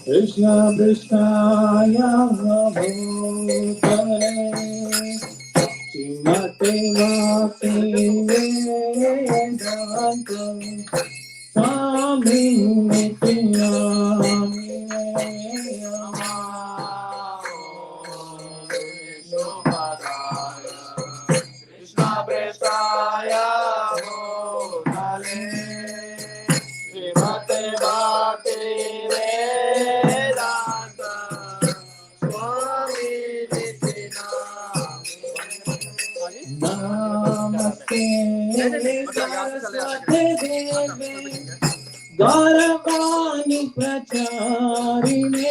Krishna Krishnaya Bhutale Srimate Bhakti Vedanta Swami Nityanami Krishna Krishnaya Bhutale Srimate Bhakti Garavani Pracharine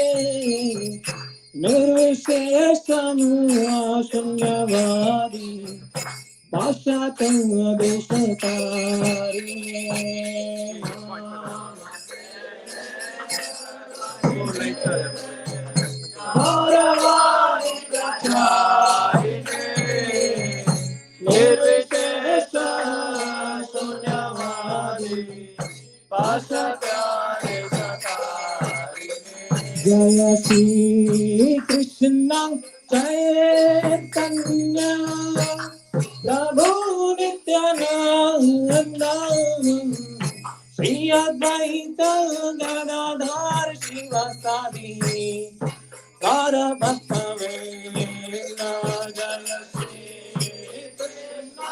Nirvishesham Shunyavadi Pashatam Deshatarine Garavani Pracharine Nirvishesham Shunyavadi Jaya Shri Krishna Chaitanya Prabhu Nityananda Shri Advaita Gadadhar Shivasadi Gara Bhakta Vela Jaya Shri Krishna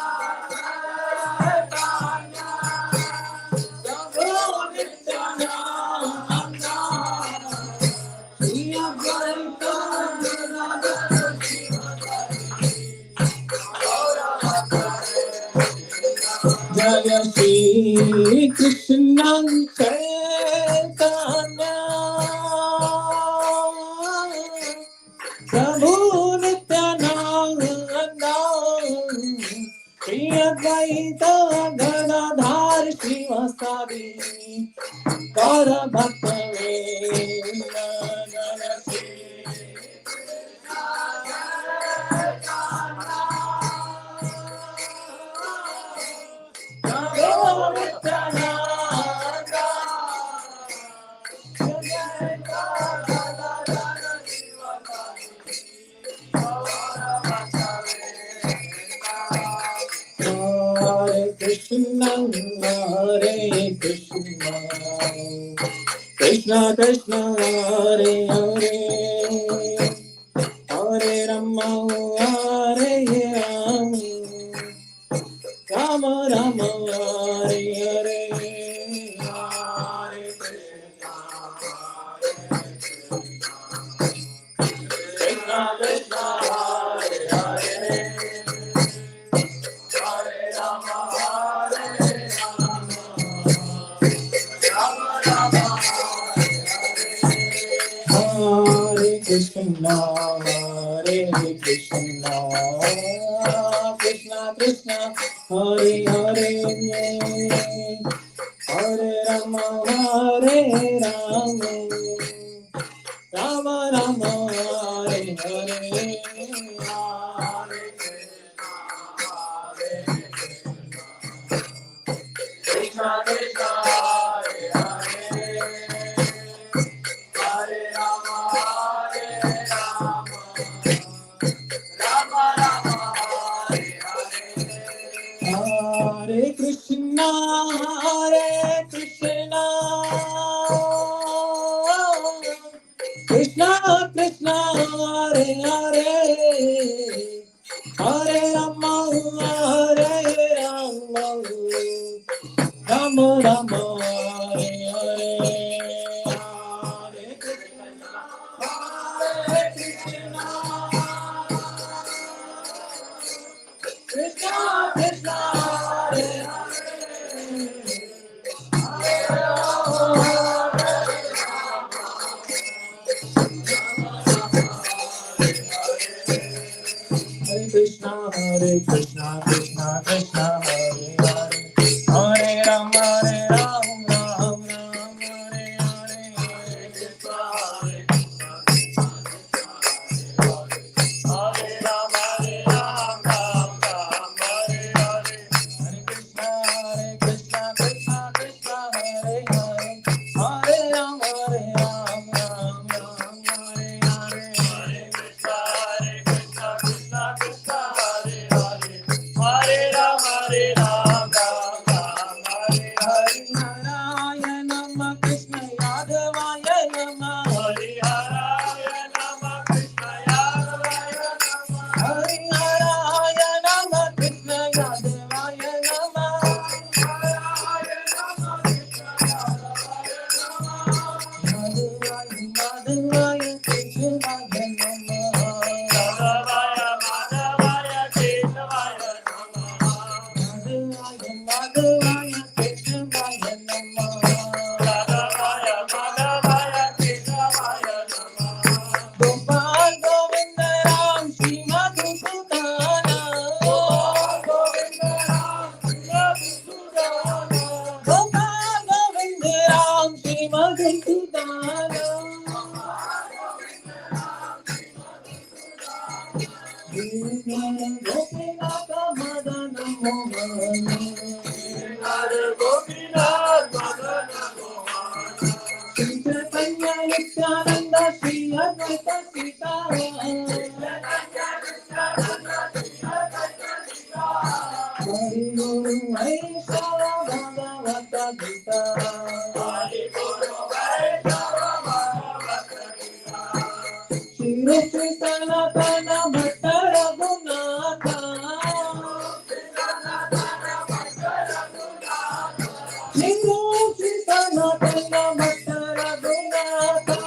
Chaitanya Prabhu Nityananda Shri Advaita Gadadhar Jaya Shri Krishna Chaitanya Prabhu Nityananda Shri Advaita Gadadhar Shivasadi Gaura Bhakta Vela Jaya Shri Krishna Krishna Krishna Hare Hare Hare Rama Hare Rama Rama Rama Hare Hare Hare Krishna Krishna Hare Hare Hare Rama Hare Hare Krishna, Hare Krishna, Krishna Krishna, Hare Hare, Hare Rama, Hare Rama. Hare Rama, Hare Rama, Rama Rama, Hare Hare, Hare Krishna, Hare Krishna, Krishna Krishna, Hare Hare Krishna, Hare Krishna, Krishna Krishna, Hare Hare, Hare Rama, Ram Ram, Hare Hare, Hare Krishna, Hare Hare Rama, Ram Ram, Hare Hare, Hare Krishna, Krishna Krishna, Hare Hare, Hare Rama, Ram Ram, Hare Hare, Hare Krishna, Krishna Krishna, Hare Hare, Hare Rama, Ram Ram, Hare Hare, Narayana Krishna Yadavaya Namah, Hare Haraya Namah Krishna Yadavaya Namah, Hare Haraya Namah Krishna Yadavaya Namah, Haraya Namah Krishna Yadavaya Namah, Madhuvaya Krishna Namah, Madhavaya Madhavaya Krishna Madhavaya Krishna Madhavaya Madhavaya Krishna Gopal Govinda Ram Shri Madhusudana, Gopal Govinda Ram Shri Madhusudana, Gopal Govinda Ram Shri Madhusudana, Gopinath Madana Mohana, Gopinath Madana Mohana, Shri Chaitanya Nityananda Shri Advaita Sita, Hari Guru Vaishnava Bhagavata Gita, Hari Guru Vaishnava Bhagavata Gita, Shri Shri Sanatana Bhatta Raghunatha, Shri Shri Sanatana Bhatta Raghunatha,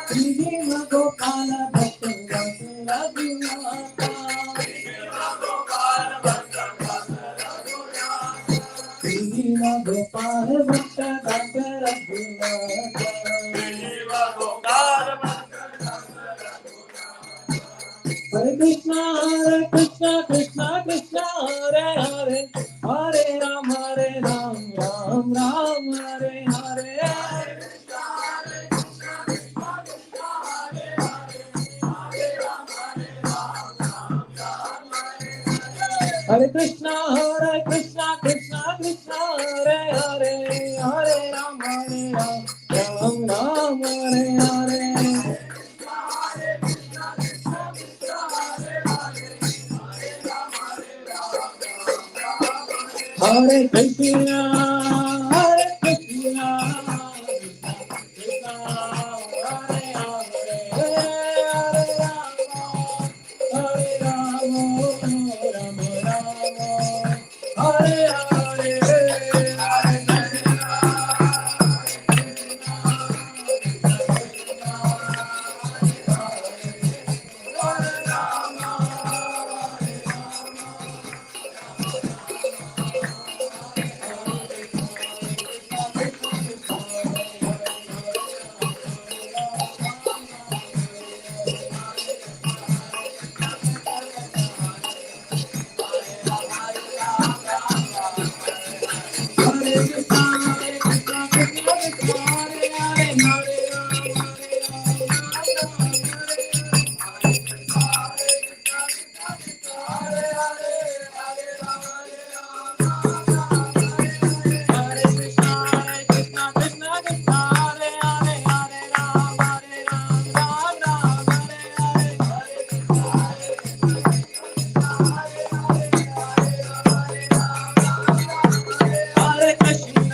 Shri Deva Gopala Bhatta Raghunatha, Shri Deva Gopala Bhatta Raghunatha, Hare Krishna, Krishna Krishna, Hare Hare, Hare Ram, Ram Ram, Hare Hare, Hare Krishna, Krishna Krishna, Hare Hare, Hare Ram, Ram Ram, Hare Hare, Hare Krishna, Krishna Krishna, Hare Hare, Hare Rama, Rama Rama, Hare Hare, Hare Krishna,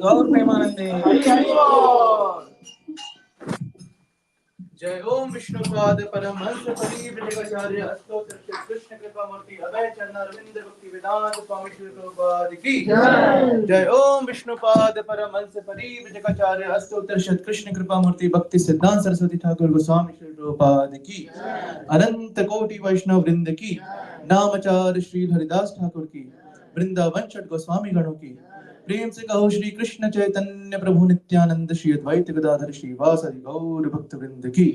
गौर प्रेमानंदे। जय ओम विष्णुपाद परमहंस परिव्राजकाचार्य अष्टोत्तर कृष्ण कृपा मूर्ति अभय चरणारविंद भक्ति वेदांत स्वामी श्री प्रभुपाद की जय ओम विष्णुपाद परमहंस परिव्राजकाचार्य अष्टोत्तर कृष्ण कृपा मूर्ति भक्ति सिद्धांत सरस्वती ठाकुर गोस्वामी श्री प्रभुपाद की अनंत कोटि वैष्णव वृंद की नामचार्य श्री हरिदास ठाकुर की वृंदावन छठ गोस्वामी गणों की प्रेम से कहो श्री कृष्ण चैतन्य प्रभु नित्यानंद श्री अद्वैत गदाधर श्रीवासदि गौर भक्त वृंद की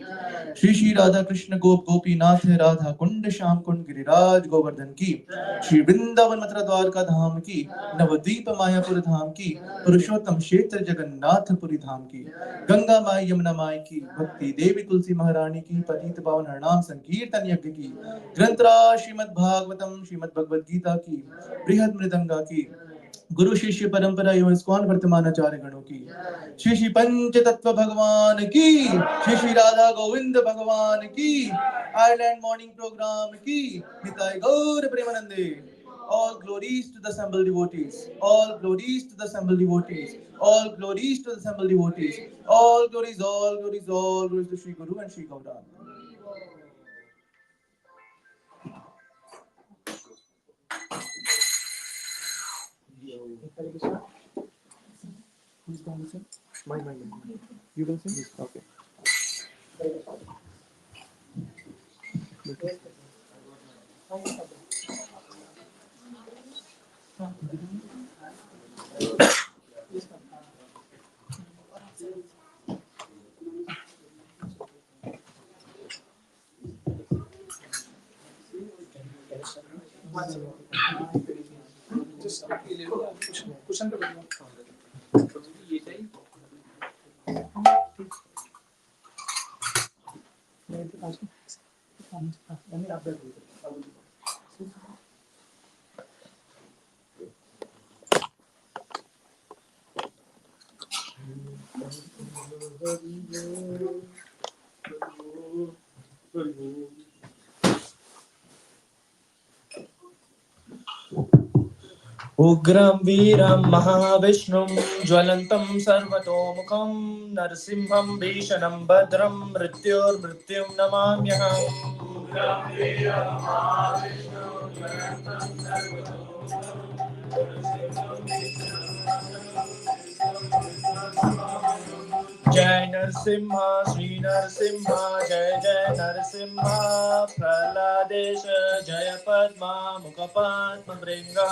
श्री श्री राधा कृष्ण गोप गोपीनाथ राधा कुंड श्याम कुंड गिरिराज गोवर्धन की श्री वृंदावन मथुरा द्वारका धाम की नवद्वीप मायापुर धाम की पुरुषोत्तम क्षेत्र जगन्नाथपुरी धाम की गंगा माई यमुना माई की भक्ति देवी तुलसी महारानी की पतित पावन हरनाम संकीर्तन यज्ञ की ग्रंथराज श्रीमद् भागवतम श्रीमद् भगवद गीता की बृहद मृदंगा की गुरु शिष्य परंपरा एवं इस्कॉन वर्तमानाचार्य गणों की श्री श्री पंच तत्व भगवान की श्री श्री राधा गोविंद भगवान की आयरलैंड मॉर्निंग प्रोग्राम की हिताय गौर प्रेमानंदे all glories to the assembled devotees all glories to the assembled devotees all glories to the assembled devotees all glories to Shri Guru and Shri Gauranga. Who's going to sing? Mine. You will sing? Okay. Just cushion पे बैठो। ये चाहिए। मैं तो आज मैंने आप बैठ गए। उग्रं वीरं महाविष्णुं ज्वलन्तं सर्वतोमुखं नरसिंहं भीषणं भद्रं मृत्युर्मृत्युं नमाम्यहम् उग्रं वीरं महाविष्णुं ज्वलन्तं जय नरसिंह श्री नरसिंह जय जय नरसिंह प्रहलादेश जय पद्मा मुखपद्म भृंगा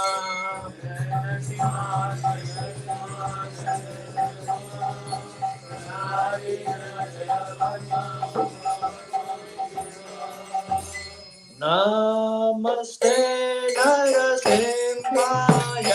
नमस्ते नरसिंहाय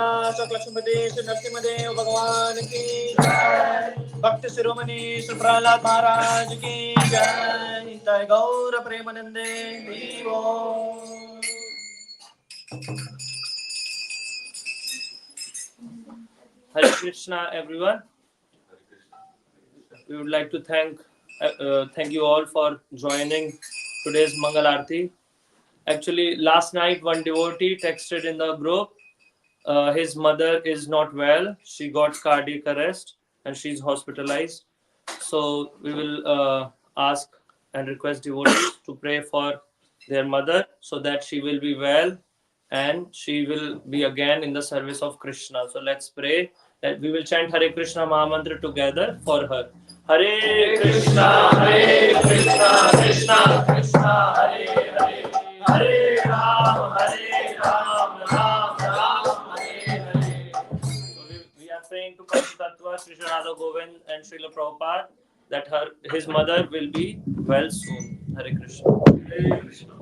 लक्ष्मीपति श्री नरसिंहदेव भगवान की जय। भक्त शिरोमणि श्री प्रहलाद महाराज की जय। जय गौर प्रेमानंदे देवो। Hare Krishna, everyone. We would like to thank you all for joining today's Mangal Aarti. Actually, last night one devotee texted in the group. His mother is not well. She got cardiac arrest and she's hospitalized. So we will ask and request devotees to pray for their mother so that she will be well and she will be again in the service of Krishna. So let's pray that we will chant Hare Krishna Mahamantra together for her. Hare Krishna, Krishna Krishna, Hare Hare, Hare Ram, Ram Ram, Hare Hare. So we are praying to Panchatattva, Sri Radha Govind and Srila Prabhupada that his mother will be well soon. Hare Krishna. Hare Krishna.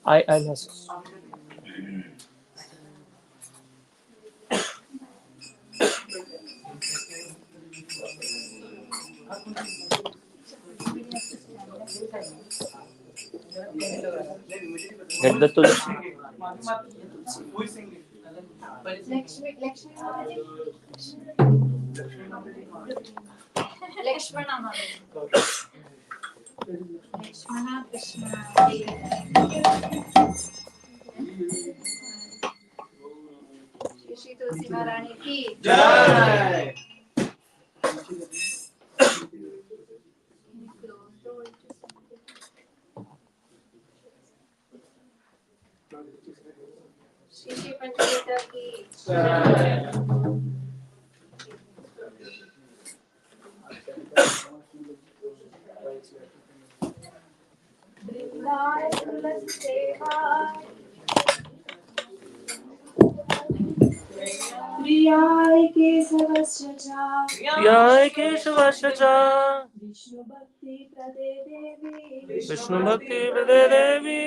I'll ask. Get the tulsi. Lakshmana Krishna. Shri Tulsi Maharani ki Jai. Shri Panchayata ki Jai. Vrindai Tulasi Seva Priyai Kesavasya Cha Jai Keshavasya Cha. Vishnu Bhakti Prade Devi Vishnu Bhakti Prade Devi.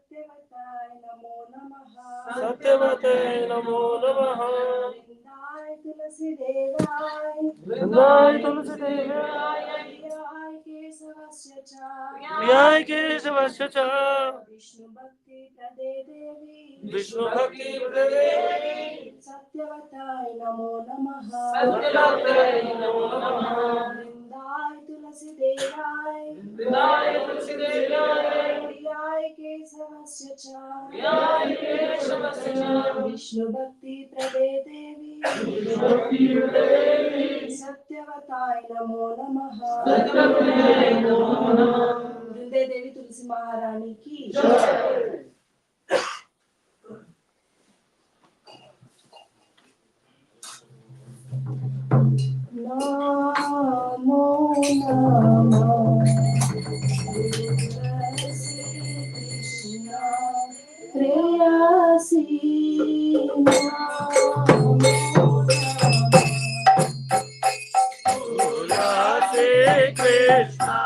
Satyavatai Namo Namaha Satyavate Namo Namaha. Vrindai Tulasi Devai Vrindai Tulsi Devi. Priyai Kesavasya Cha Jai Keshavasya Cha. Vishnu Bhakti Prade Devi Vishnu Bhakti Prade Devi. Satyavatai Namo Namaha Satyavate Namo Namaha. Vrindai Tulasi Devai Vrindai Tulsi Devi. Priyai Kesavasya Cha Jai Keshavasya Cha. Vishnu Bhakti Prade Devi Vishnu Bhakti Prade Devi. Satyavatai Namo Namaha Satyavate Namo Namaha. Vrinde Devi Tulsi Maharani ki Jai. Namo Namo Preyasi Namo Hare Krishna.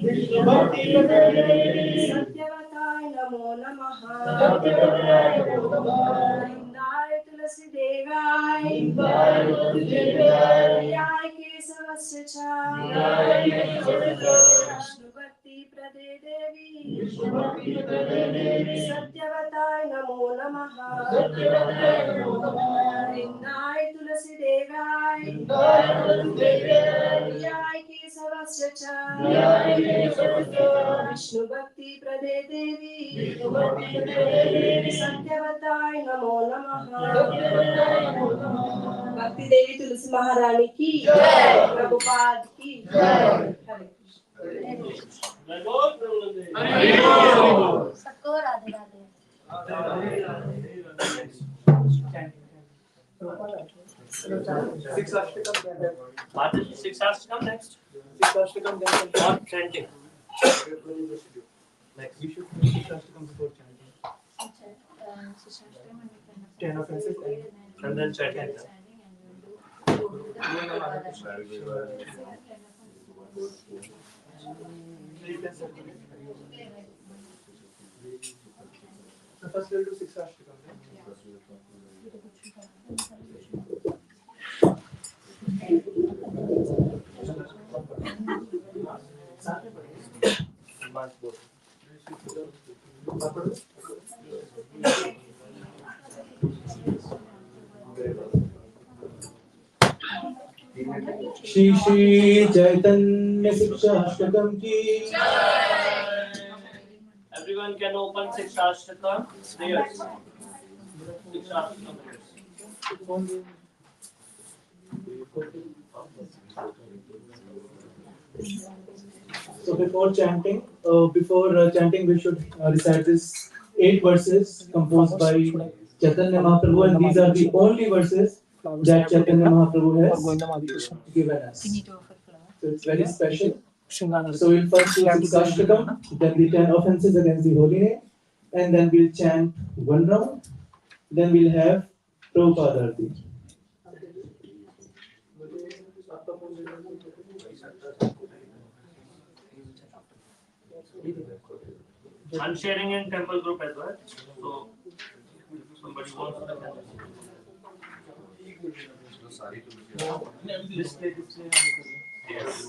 Vishnu भक्ति प्रदे देवी सत्यवताय नमो नमः वृंदाय तुलसी देवाय प्रियाय केशवस्य च विष्णु भक्ति प्रदे देवी सत्यवताय नमो नमः निन्दाय तुलसी देवाय प्रियाय केशवस्य च विष्णु भक्ति प्रदे देवी सत्यवताय नमो नमः भक्ति देवी तुलसी महारानी की प्रभुपाद की हरे सबको Radhe Radhe Six Ashtakam. Mataji, 6 has to come next. Six Ashtakam. Or chanting. Next, we should finish Six Ashtakam before chanting. 10 offenses And then chanting. So first we'll do Six Ashtakam. Shri Shri Chaitanya शिक्षा अष्टकम की Everyone can open 6 Ashtakam prayers. 6 Ashtakam prayers. So before chanting, we should recite this 8 verses composed by Chaitanya Mahaprabhu, and these are the only verses that Chaitanya Mahaprabhu has given us. So it's very special. So we'll first do Six Ashtakam, then the 10 offenses against the holy name, and then we'll chant one round. Then we'll have Prabhupada Arti. I'm sharing in temple group as well. So somebody wants to Yes.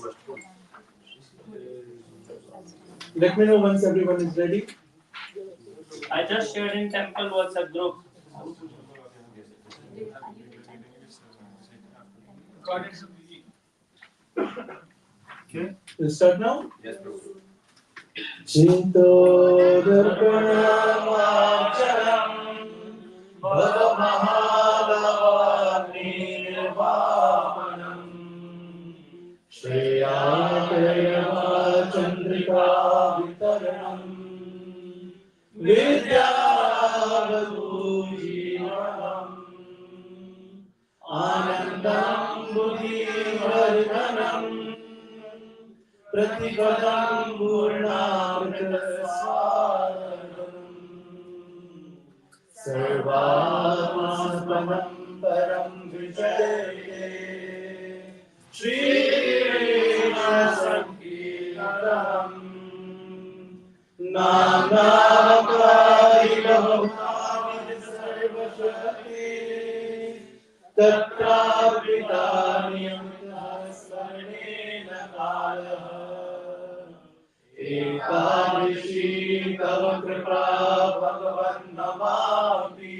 Let me know once everyone is ready. I just shared in temple WhatsApp group. Okay, we'll start now. Yes, bro. Chinto darpanamacharam bhavamahadavanirvapanam Shreyakayama chandrika vitaranam vidyavadujinam anandam buddhivardhanam Pratipadaṁ purnamritasvaranam sarvatmaspadaṁ param vijayate Shri Krishna Sankirtanam Namnavakari Bhavani Sarvashakti Tatrapritanyam Sarnena Kalaha Ekadashi Tava Kripa Bhagavan Namami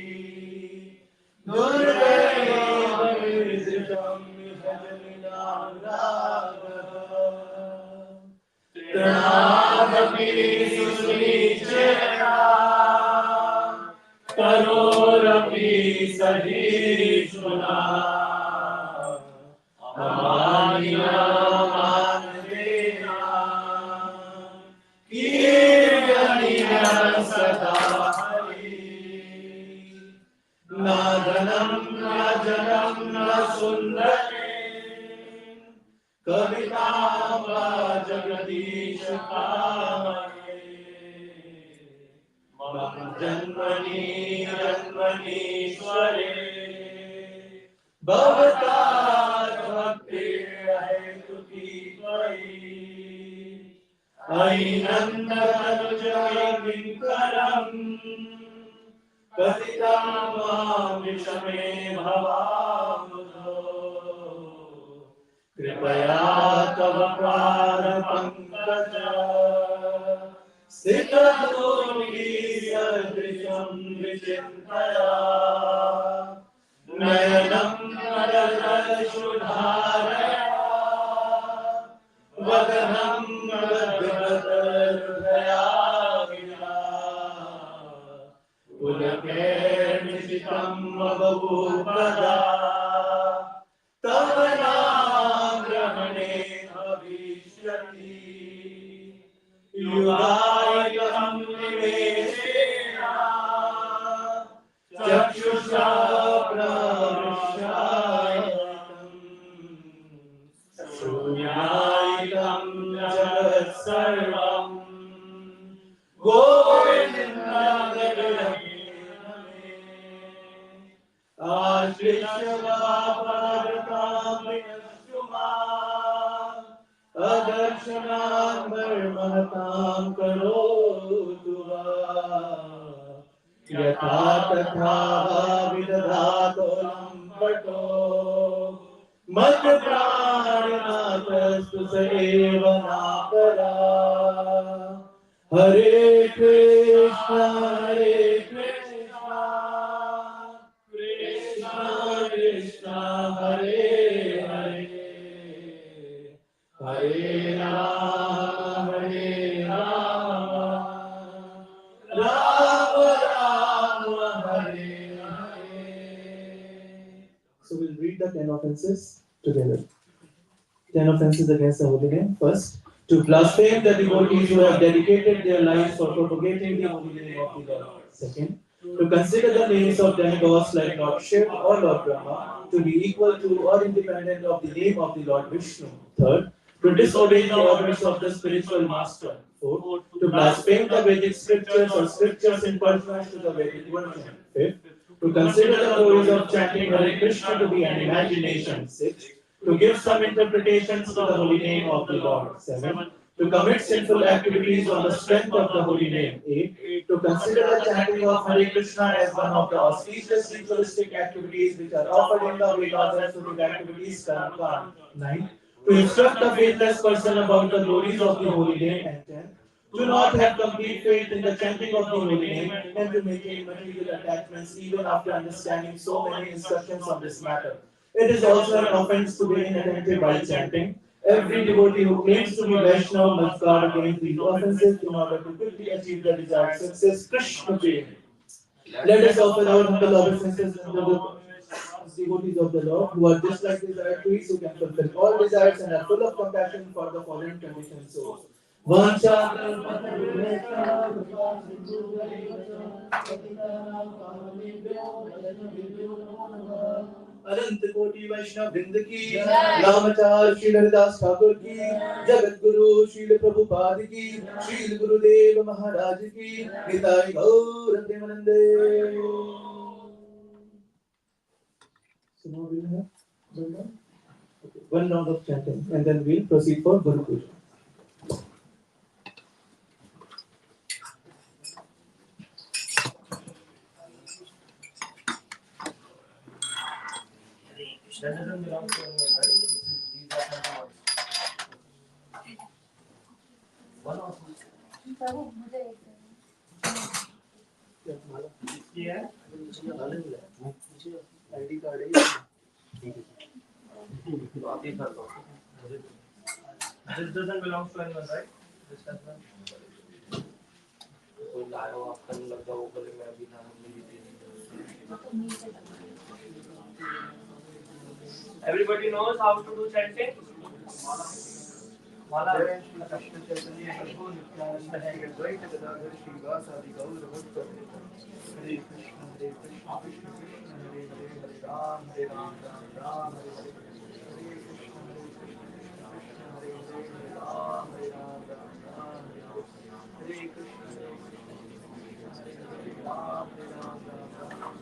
Durvayam Vizitam Vijalinam Ragha Pranamapi Sunichera Karorapi Sahishuna Amaniya Manadena Kirtaniya Sadahari Nadanam Najanam Nasundare Kavitam Jagadish Mam Janmani Janmanishware Bhavatat Bhakti Hetu Ki Tvai Ainanda Tanuja Vinkaram Patitam Vishame Bhavamudho Kripaya Tava Pada Pankaja स्थितयोगी सदृशं विचिन्तया नयनं नरदशुधारया वदनं मदगतहृदया विना पुलकेर्निशितं मबभूवदा तव नामग्रहणे भविष्यति युगायितं निवेशेन चक्षुषा प्रविशायितं शून्यायितं जगत्सर्वं गोविन्दनामग्रहणे आश्लिष्य वापरतां विनश्युमाम् अदर्शनान् मर्महतां करोतु वा यथा तथा विदधातोऽलं पटो मत्प्राणनाथस्तु स एव नापरा हरे Krishna Krishna Krishna Hare Hare Hare Ram Ram Ram Hare Hare. So we'll read the 10 offenses together. 10 offenses against the holy name. First, to blaspheme the devotees who have dedicated their lives for propagating the holy name of the Lord. Second, to consider the names of demigods like Lord Shiva or Lord Brahma to be equal to or independent of the name of the Lord Vishnu. Third, to disobey the orders of the spiritual master. Fourth, to blaspheme the Vedic scriptures or scriptures in pursuance to the Vedic version. Fifth, to consider the glories of chanting Hare Krishna to be an imagination. Sixth, to give some interpretations to the holy name of the Lord. 7. To commit sinful activities on the strength of the holy name. 8. To consider the chanting of Hare Krishna as one of the auspicious ritualistic activities which are offered in the Vedas as to the activities karma. 9. To instruct the faithless person about the glories of the holy name. And 10. To not have complete faith in the chanting of the holy name and to maintain material attachments even after understanding so many instructions on this matter. It is also an offense to be inattentive while chanting. Every devotee who claims to be Vaishnava must guard against these offenses in order to quickly achieve the desired success. Krishna Prema. Let us offer our humble obeisances to the devotees of the Lord who are just like desired trees who can fulfill all desires and are full of compassion for the fallen conditioned souls. अनंत कोटि वैष्णव वृंद की नामचार श्री हरिदास ठाकुर की जगत गुरु श्रील प्रभुपाद की श्रील गुरुदेव महाराज की निताई गौर प्रेमानंदे. So now we'll have one round of chanting and then we'll proceed for Guru Puja. That doesn't belong to anyone, right? These are some one of yeah. ID card है. This doesn't belong to anyone, right? This does not. कोई लाया हो आपका नहीं लगता वो बोले मैं अभी नाम नहीं दी. Everybody knows how to do chanting. Mala. Krishna Chaitanya Prabhu Nityananda Hai Advaita Gadadhar Srivasadi Gaura Bhakta. Hare Krishna Krishna Krishna Hare Hare Hare Ram Ram Ram Hare Hare. Hare Krishna Krishna Krishna Hare Hare Hare Ram Ram Hare Hare. Hare Krishna Krishna Hare Hare Ram Ram Hare Hare.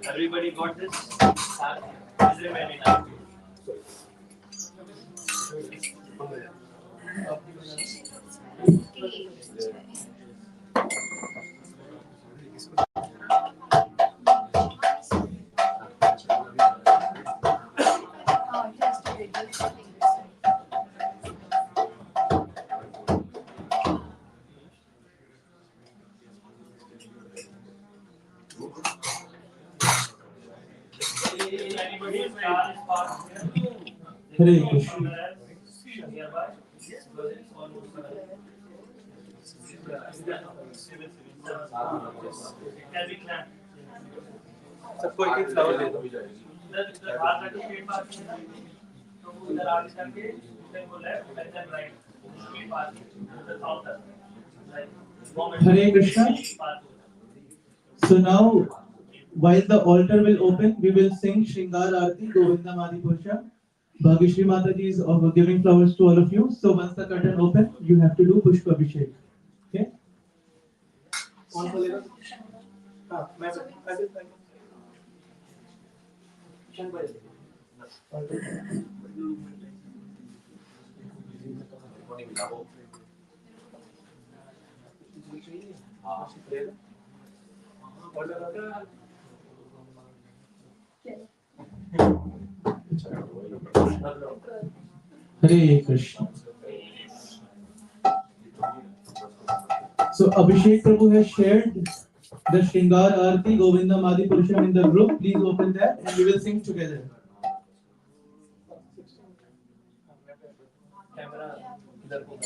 Everybody got this? Is there any doubt? Anybody Hare Krishna. nearby? Can we clap? सबको एक एक flower they दो इधर हाथ रख के पेट पास में तो उधर आगे करके उधर को लेफ्ट एंड देन राइट पेट पास उधर counter Hare Krishna. So now, while the altar will open, we will sing Shringar Arati, Govinda Madi Purusha. Bhagishri Mataji is giving flowers to all of you. So once the curtain open, you have to do Pushpa Abhishek. Okay? कौन सा लेगा हाँ मैं Hare Krishna. So Abhishek Prabhu has shared the Shringar Arati Govinda Madi Purusham in the group. Please open that and we will sing together. Camera इधर को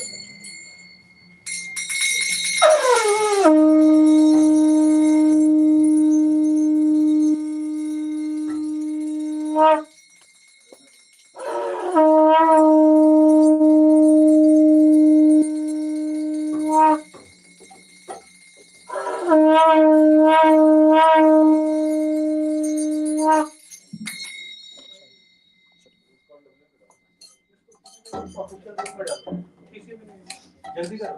जल्दी करो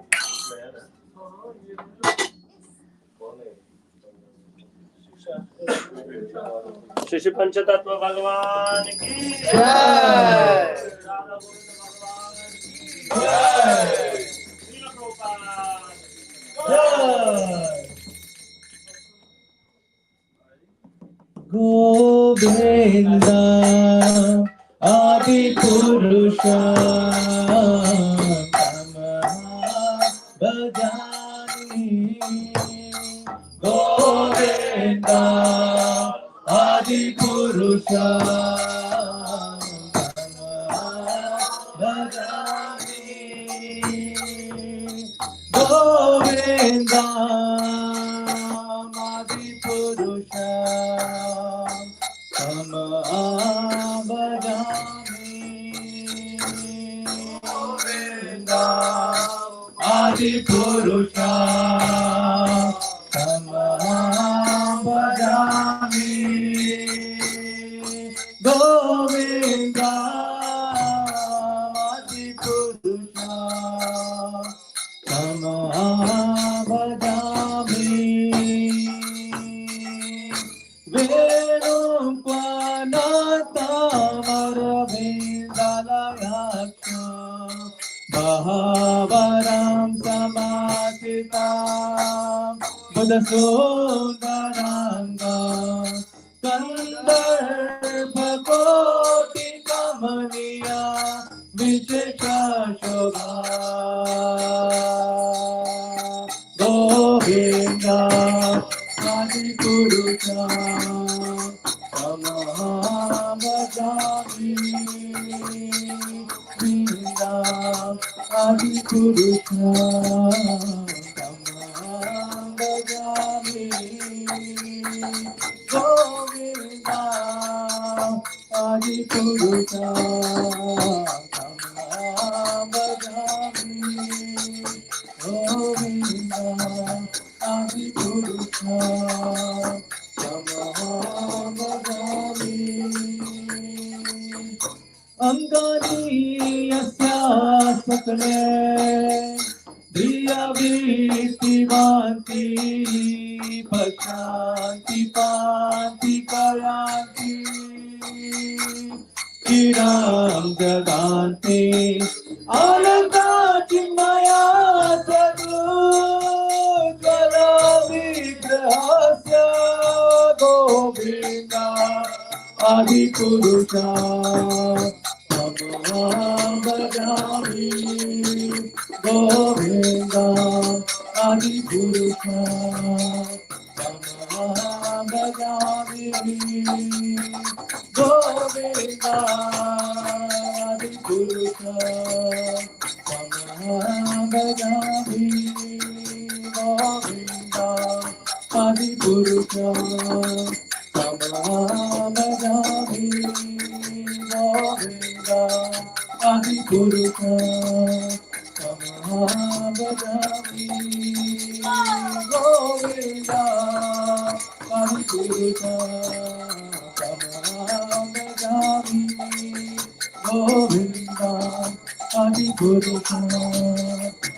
शिशु पंचतत्व भगवान की जय राधा गोविंद भगवान की जय Srila Prabhupada Govinda Adi Purusha Bhajani Govinda Adi Purusha Bhajani Govinda Adi Purusha Adi Purusha Bhajami Govinda Adi Purusha Bhajami Venupanatamaravindalayaksham Bahavaram Samatitam Buddhasundarangam Kandarbhakoti Kamaniya Vishesha Shobha Govinda Adi Purusha Samabhagami Vinda Adi Purusha Samabhagami Govinda Adi Purusha Samabhagami Govinda Adi Purusha Samabhagami Angani Yasya Sakale Diya Vitivanti Pashanti Panti Kayanti Kiram Jaganti Alanga Chimaya Sadhu Jala Vigrahasya Govinda Adi Purusha Samabhagami Govinda Adi Purusha Samabhagami Govinda Adi Purusha Samabhagami Govinda Adi Purusha Samabhagami Govinda Adi Purusha Samabhagami Govinda Adi Purusha Samabhagami Govinda Adi Purusha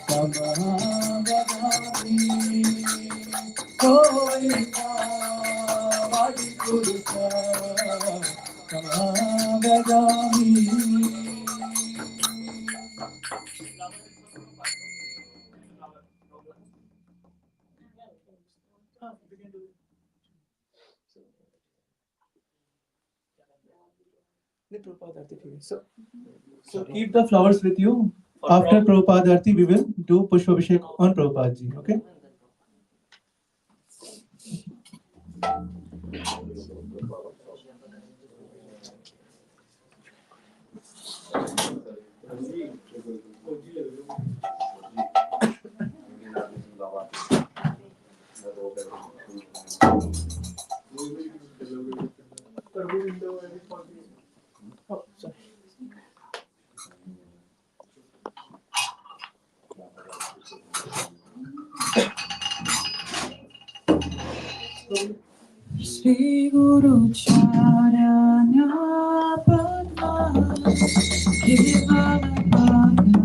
Samabhagami Govinda Adi Purusha Samabhagami. So keep the flowers with you. After Prabhupada Arti, we will do Pushpa Abhishek on Prabhupada ji. Okay? Shri Guru Charana Padma Kevala Bhagavati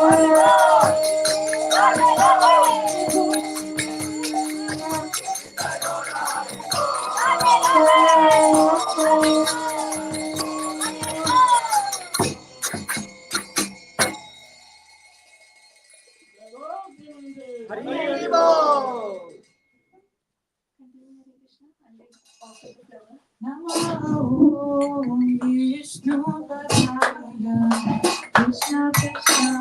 Hari Bol. Namo Vishnu Padaya Krishna Krishna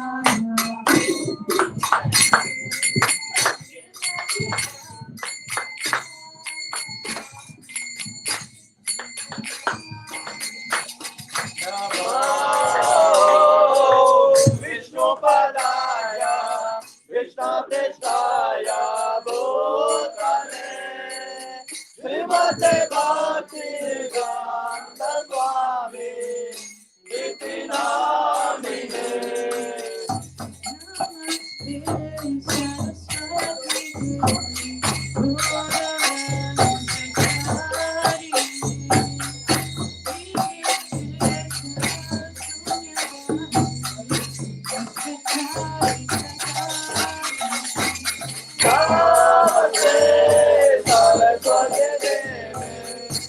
Vishnu Padaya, Krishna Prestaya, Bhutale, Srimate Bhakti Ganta Swami, Iti Namine. Namaste Saraswati Deve,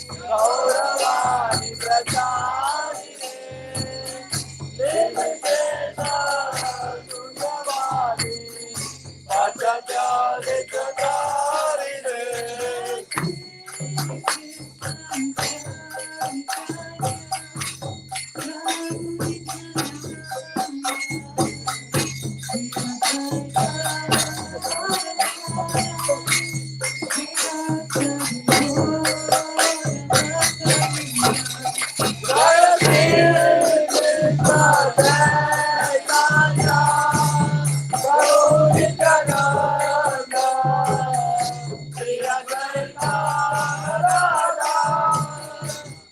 Gauravani Pracharine, Devi Seta Sunyavadi, Pachakyali Chakarine. Jaya Shri Krishna Chaitanya, Prabhu Nityananda, Shri Advaita Radha,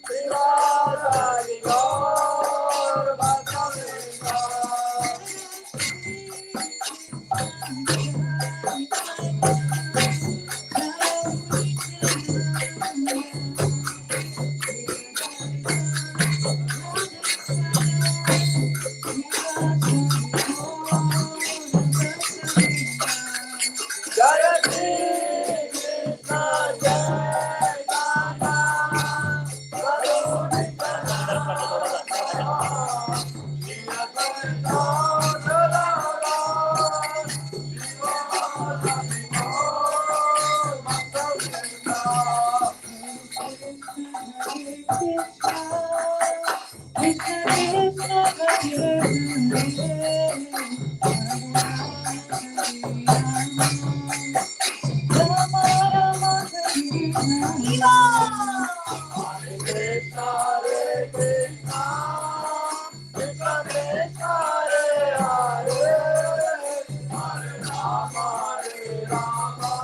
Srivasadi Gaur Bhakta. Jaya Shri Krishna Chaitanya, Prabhu Nityananda, Shri Advaita Radha, Srivasadi Gaur Bhakta. Krishna, Hare Krishna, Krishna Krishna, Hare Hare, Hare Rama, Hare Rama,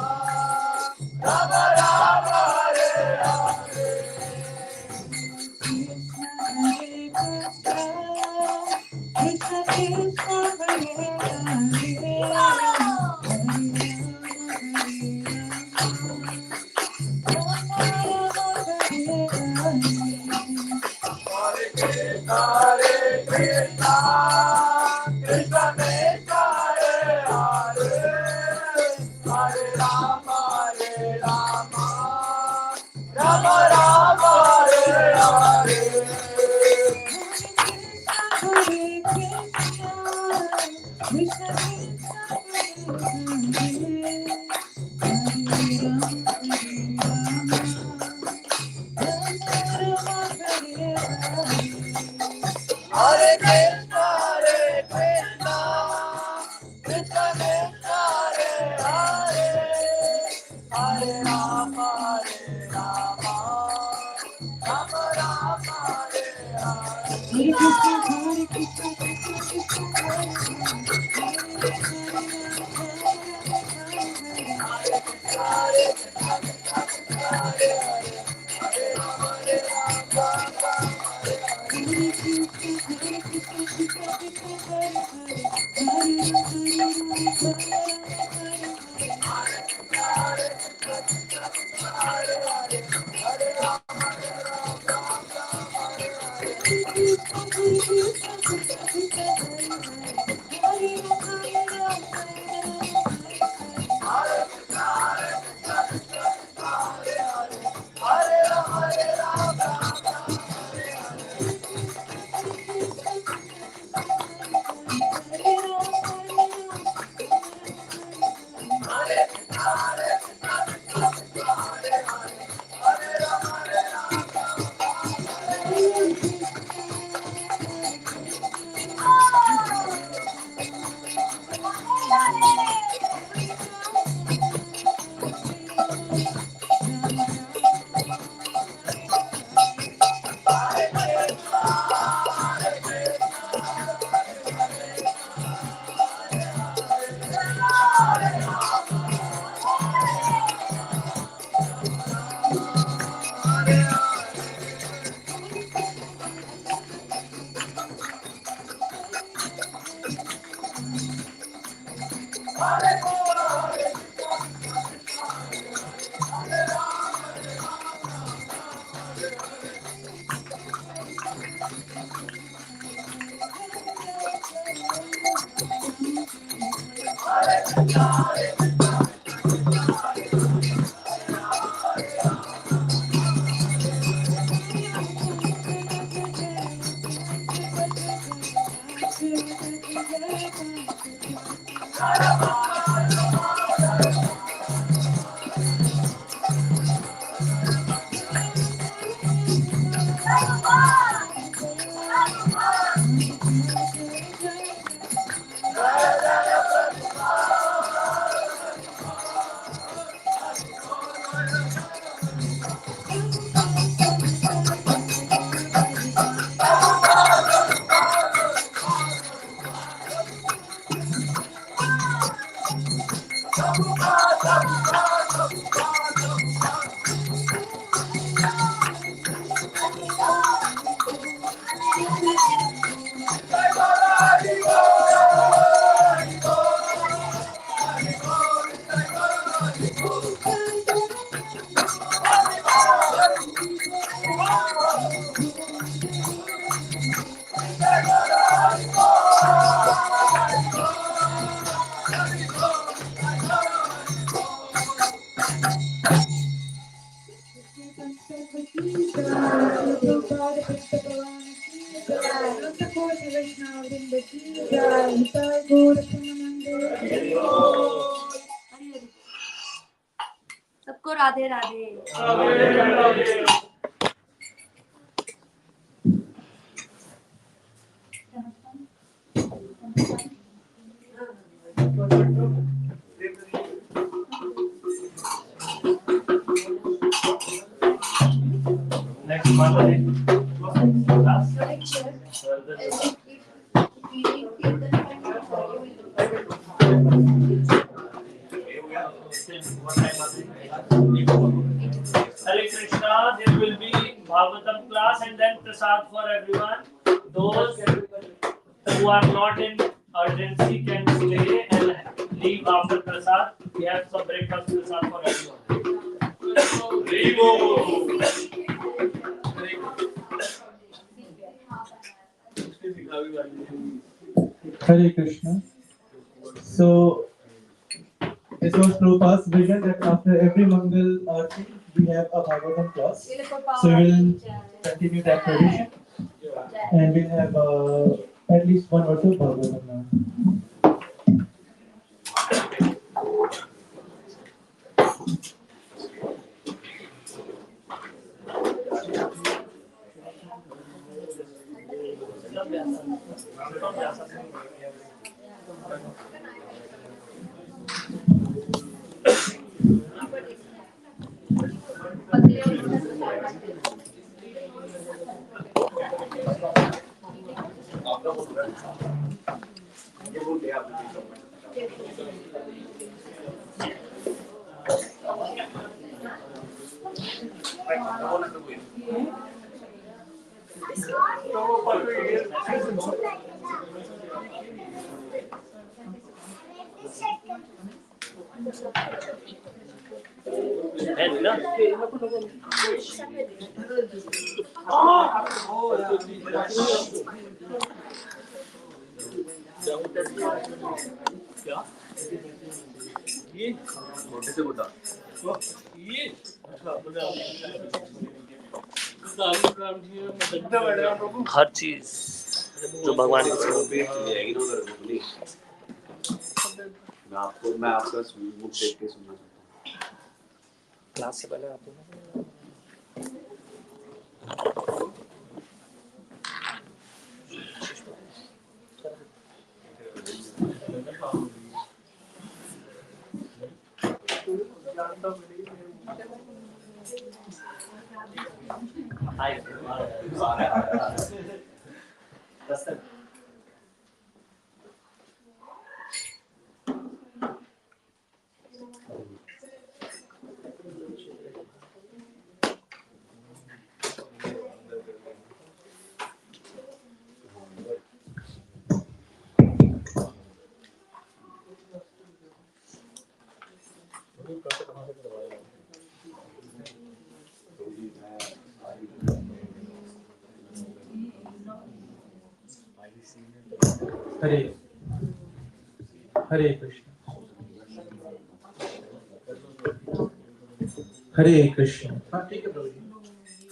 Rama Rama, Hare Hare. Hare Krishna, Hare Krishna, Krishna Krishna, Hare Hare, Hare Rama, Hare Rama, Rama Rama, Hare Hare. Hare Krishna, Hare Krishna, Krishna Krishna, Hare Hare, Hare Rama, Hare Rama, Rama Rama, Hare Hare. सबको Radhe Radhe. Next Monday. Hare Krishna, there will be Bhagavatam class and then prasad for everyone. Those who are not in urgency can stay and leave after prasad. We have some breakfast prasad for everyone. Hare Krishna. So this was Prabhupada's vision that after every Mangal Aarti we have a Bhagavatam class. So we will continue that tradition and we'll have at least one or two Bhagavatam now. क्या ये छोटे से बता ये हर चीज जो भगवान की मैं आपका मुख देख के सुनना चाहता हूँ। क्लास से पहले आप हरे हरे कृष्ण हरे कृष्ण। हाँ ठीक है प्रभु जी।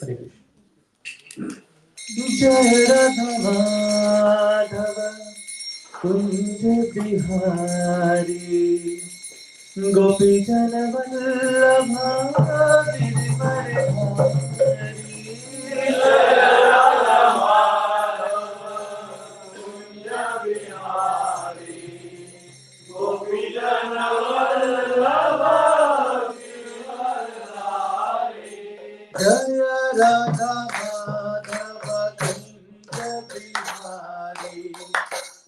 हरे कृष्ण। जय राधा माधव कुंज बिहारी गोपी जन वल्लभा गिरिवर जय राधा माधव कुंज बिहारी गोपी जन वल्लभ गिरिवर धारी। जय राधा माधव कुंज बिहारी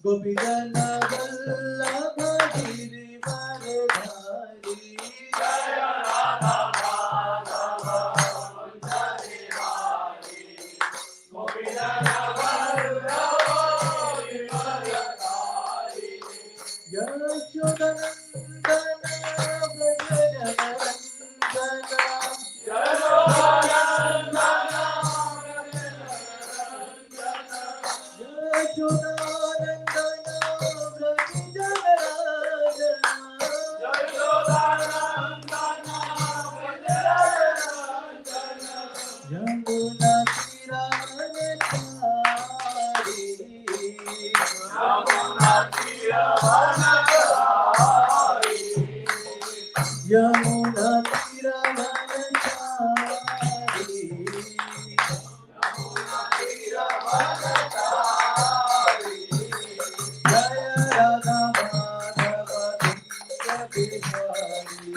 गोपी जन वल्लभ गिरिवर धारी। यशोदनंदन व्रज यमुना तीरवनचारी जय राधा माधव कुंज बिहारी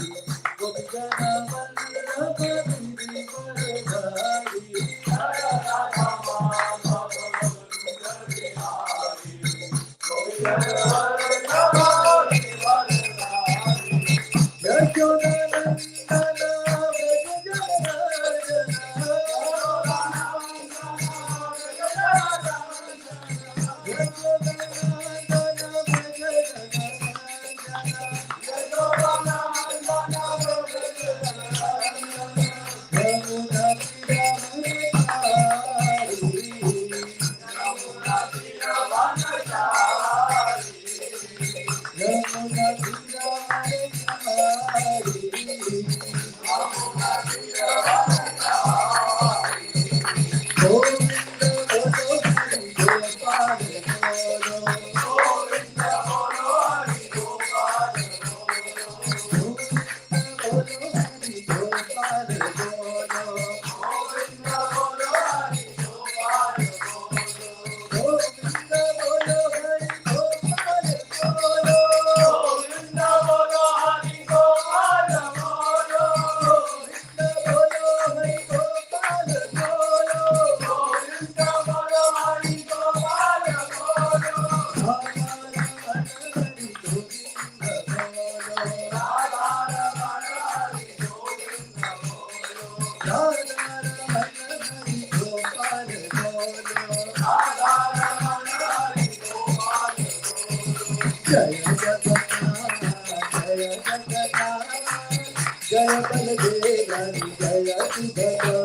गोपी जन वल्लभ गिरिवर धारी। जय राधा माधव कुंज बिहारी गोपी जन वल्लभ गिरिवर धारी। यशोदनंदन जय बलदेव जय सुभद्रा।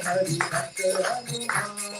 हरि भक्त Hanuman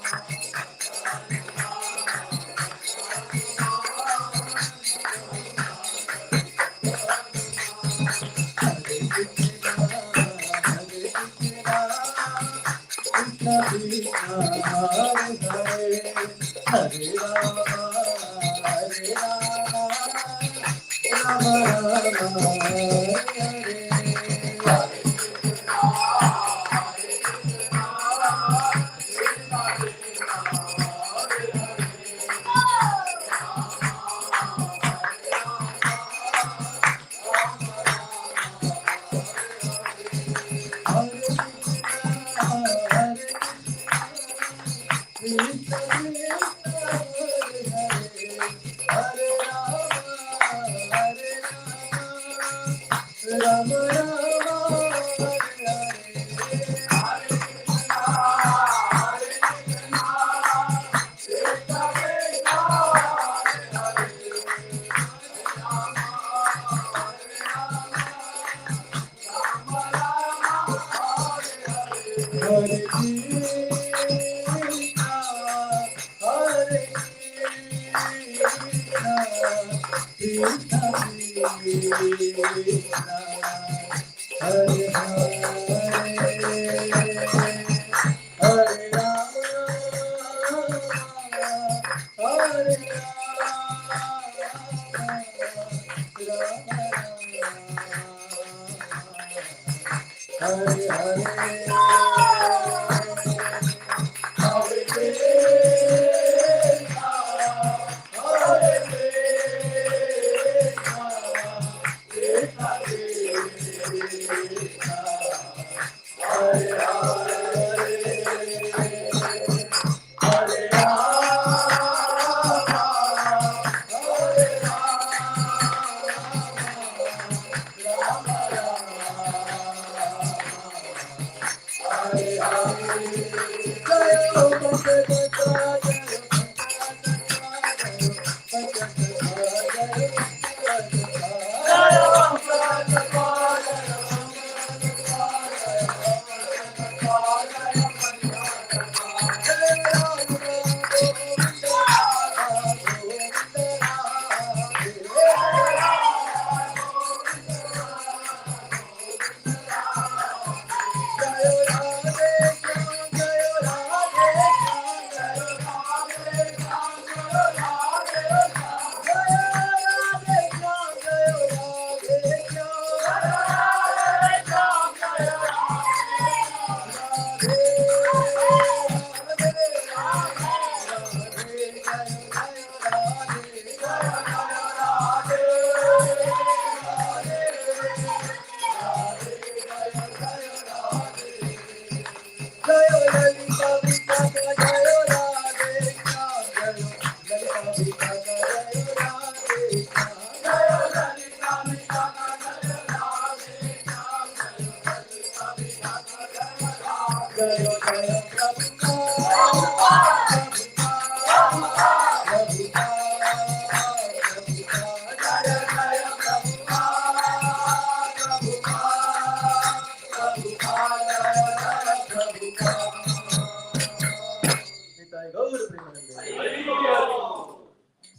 Hare Rama, Hare Rama, Rama Rama, Hare Hare.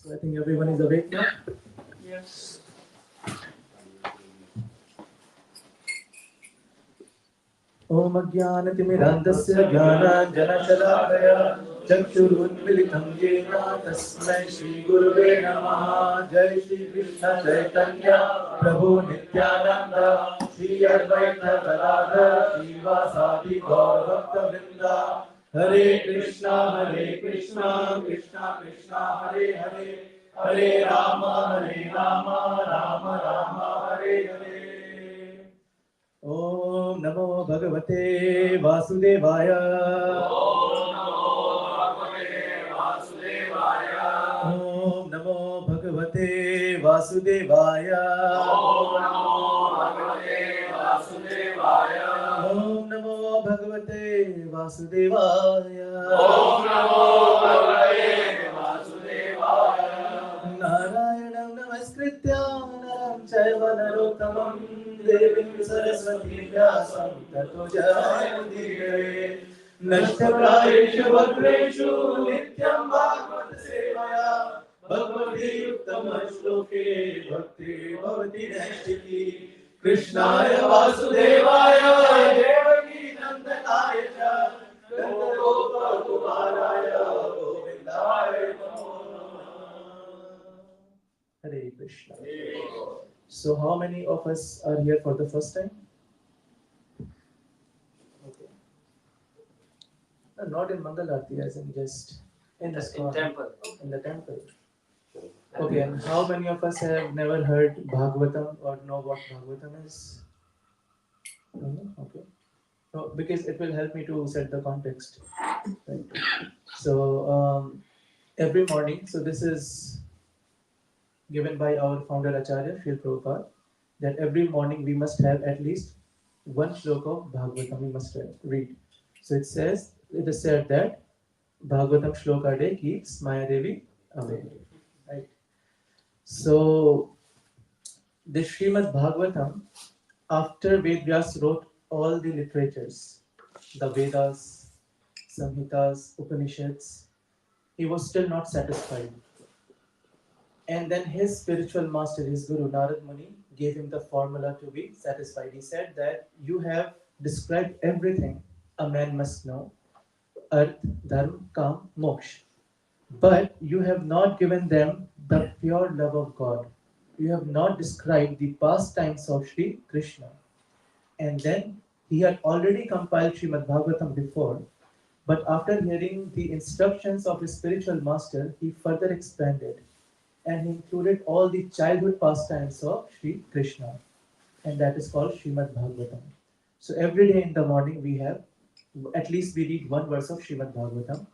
So I think everyone is awake now. Yes. Om Ajnanatimirandasya Jnananjanashalaakaya Chakshurunmilitam Yena Tasmai Shri Gurave Namaha. Jai Shri Krishna Chaitanya Prabhu Nityananda Shri Advaita Gadadhar Srivasadi Gaur Bhakta Vrinda. Hare Krishna Krishna Krishna Hare Hare Hare Rama Rama Rama Hare Hare. Om Namo Bhagavate Vasudevaya. Om Namo Bhagavate Vasudevaya. Om Namo Bhagavate Vasudevaya. Narayanam Namaskritya Naram Chaiva Narottamam Devim Saraswati Vyasam Tato Jayamudire. नष्टप्रायेषु भद्रेषु नित्यं भागवत सेवया भगवती उत्तम श्लोके भक्ति भवति नैष्ठिकी कृष्णाय वासुदेवाय देवकी नंदनाय च नंदगोपकुमाराय गोविन्दाय नमो नमः. Hare Krishna. So how many of us are here for the first time? Okay. No, not in Mangal Aarti, as in just in the temple. In the temple. Okay, and how many of us have never heard Bhagavatam or know what Bhagavatam is? No? Okay. No, because it will help me to set the context. Right. So every morning, so this is given by our founder Acharya, Srila Prabhupada, that every morning we must have at least one shloka of Bhagavatam we must read. So it is said that Bhagavatam shloka day keeps Maya Devi away. Right. So this Srimad Bhagavatam, after Vedas wrote all the literatures, the Vedas, Samhitas, Upanishads, he was still not satisfied. And then his spiritual master, his guru Narad Muni, gave him the formula to be satisfied. He said that you have described everything a man must know: Arth, Dharma, Kam, Moksha. But you have not given them the pure love of God. You have not described the pastimes of Sri Krishna. And then he had already compiled Srimad Bhagavatam before, but after hearing the instructions of his spiritual master, he further expanded and he included all the childhood pastimes of Sri Krishna, and that is called Srimad Bhagavatam. So every day in the morning we have, at least we read one verse of Srimad Bhagavatam.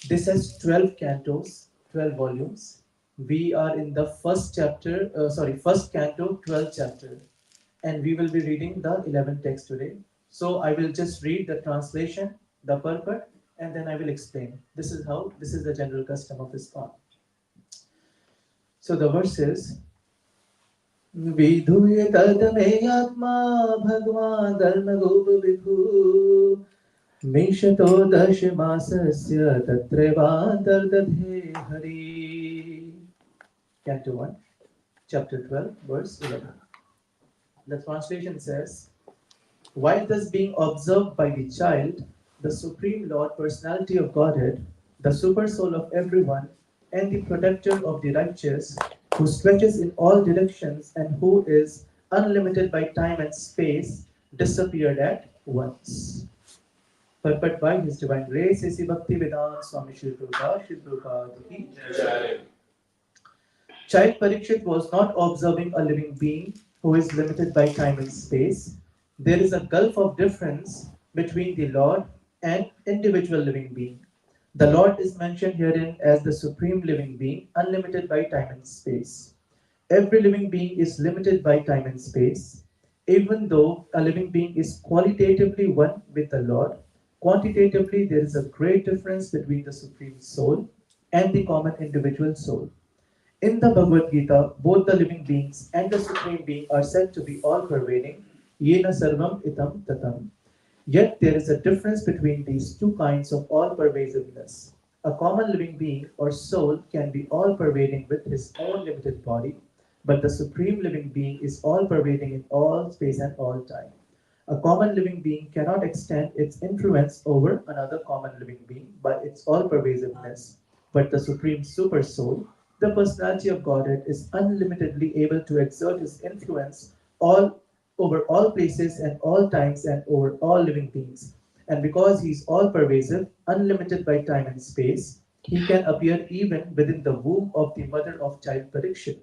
This has 12 cantos, 12 volumes. We are in the first canto, 12th chapter, and we will be reading the 11th text today. So I will just read the translation, the purport, and then I will explain. This is the general custom of ISKCON. So the verse is, विधूय तदमे आत्मा भगवान् धर्मगोप विभु मिषतो दशमासस्य तत्रैवान्तर्दधे Hari. Canto 1, chapter 12, verse 11. The translation says, while thus being observed by the child, the Supreme Lord, Personality of Godhead, the Super Soul of everyone, and the Protector of the righteous, who stretches in all directions and who is unlimited by time and space, disappeared at once. But by His divine grace, A.C. Bhakti Vedanta Swami Shri Prabhupada ki Jai. Child Parikshit was not observing a living being who is limited by time and space. There is a gulf of difference between the Lord and individual living being. The Lord is mentioned herein as the supreme living being, unlimited by time and space. Every living being is limited by time and space. Even though a living being is qualitatively one with the Lord, quantitatively there is a great difference between the supreme soul and the common individual soul. In the Bhagavad Gita, both the living beings and the Supreme Being are said to be all-pervading, yena sarvam itam tatam. Yet there is a difference between these two kinds of all-pervasiveness. A common living being or soul can be all-pervading with his own limited body, but the Supreme Living Being is all-pervading in all space and all time. A common living being cannot extend its influence over another common living being by its all-pervasiveness, but the Supreme Super Soul, the personality of Godhead, is unlimitedly able to exert his influence all over all places and all times and over all living beings. And because he is all pervasive, unlimited by time and space, he can appear even within the womb of the mother of child Parikshit.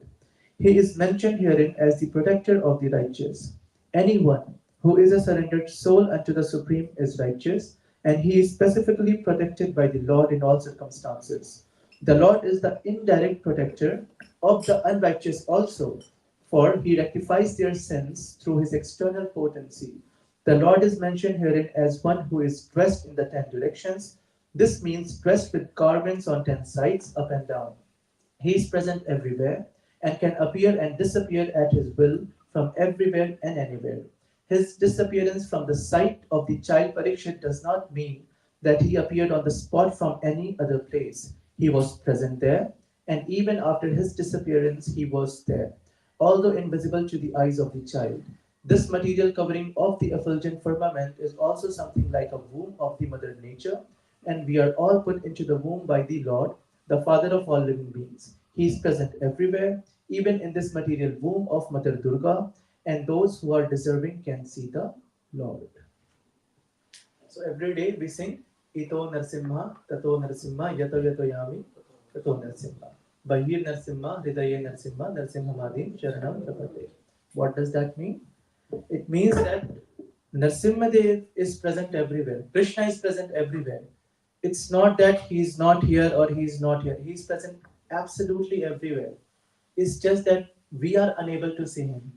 He is mentioned herein as the protector of the righteous. Anyone who is a surrendered soul unto the Supreme is righteous, and he is specifically protected by the Lord in all circumstances. The Lord is the indirect protector of the unrighteous also, for he rectifies their sins through his external potency. The Lord is mentioned herein as one who is dressed in the 10 directions. This means dressed with garments on 10 sides, up and down. He is present everywhere and can appear and disappear at his will from everywhere and anywhere. His disappearance from the sight of the child Parikshit does not mean that he appeared on the spot from any other place. He was present there, and even after his disappearance, he was there, although invisible to the eyes of the child. This material covering of the effulgent firmament is also something like a womb of the mother nature, and we are all put into the womb by the Lord, the Father of all living beings. He is present everywhere, even in this material womb of Mother Durga, and those who are deserving can see the Lord. So every day we sing Ito Narsimha, Tato Narsimha, Yato Yato Yami, Tato Narsimha. Bahir Narsimha, Hridaye Narsimha, Narsimha Madim, Sharanam Tapate. What does that mean? It means that Narsimha Dev is present everywhere. Krishna is present everywhere. It's not that he is not here or he is not here. He is present absolutely everywhere. It's just that we are unable to see him.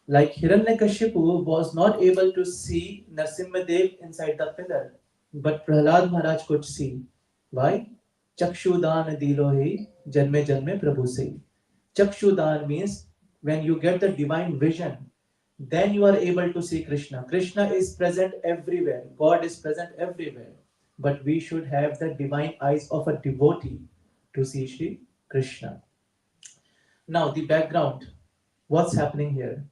Like Hiranyakashipu was not able to see Narsimhadev inside the pillar, but Prahlad Maharaj could see. Why? Chakshudan dilohi janme janme prabhu se. Chakshudan means when you get the divine vision, then you are able to see Krishna. Krishna is present everywhere. God is present everywhere. But we should have the divine eyes of a devotee to see Shri Krishna. Now, the background. What's happening here?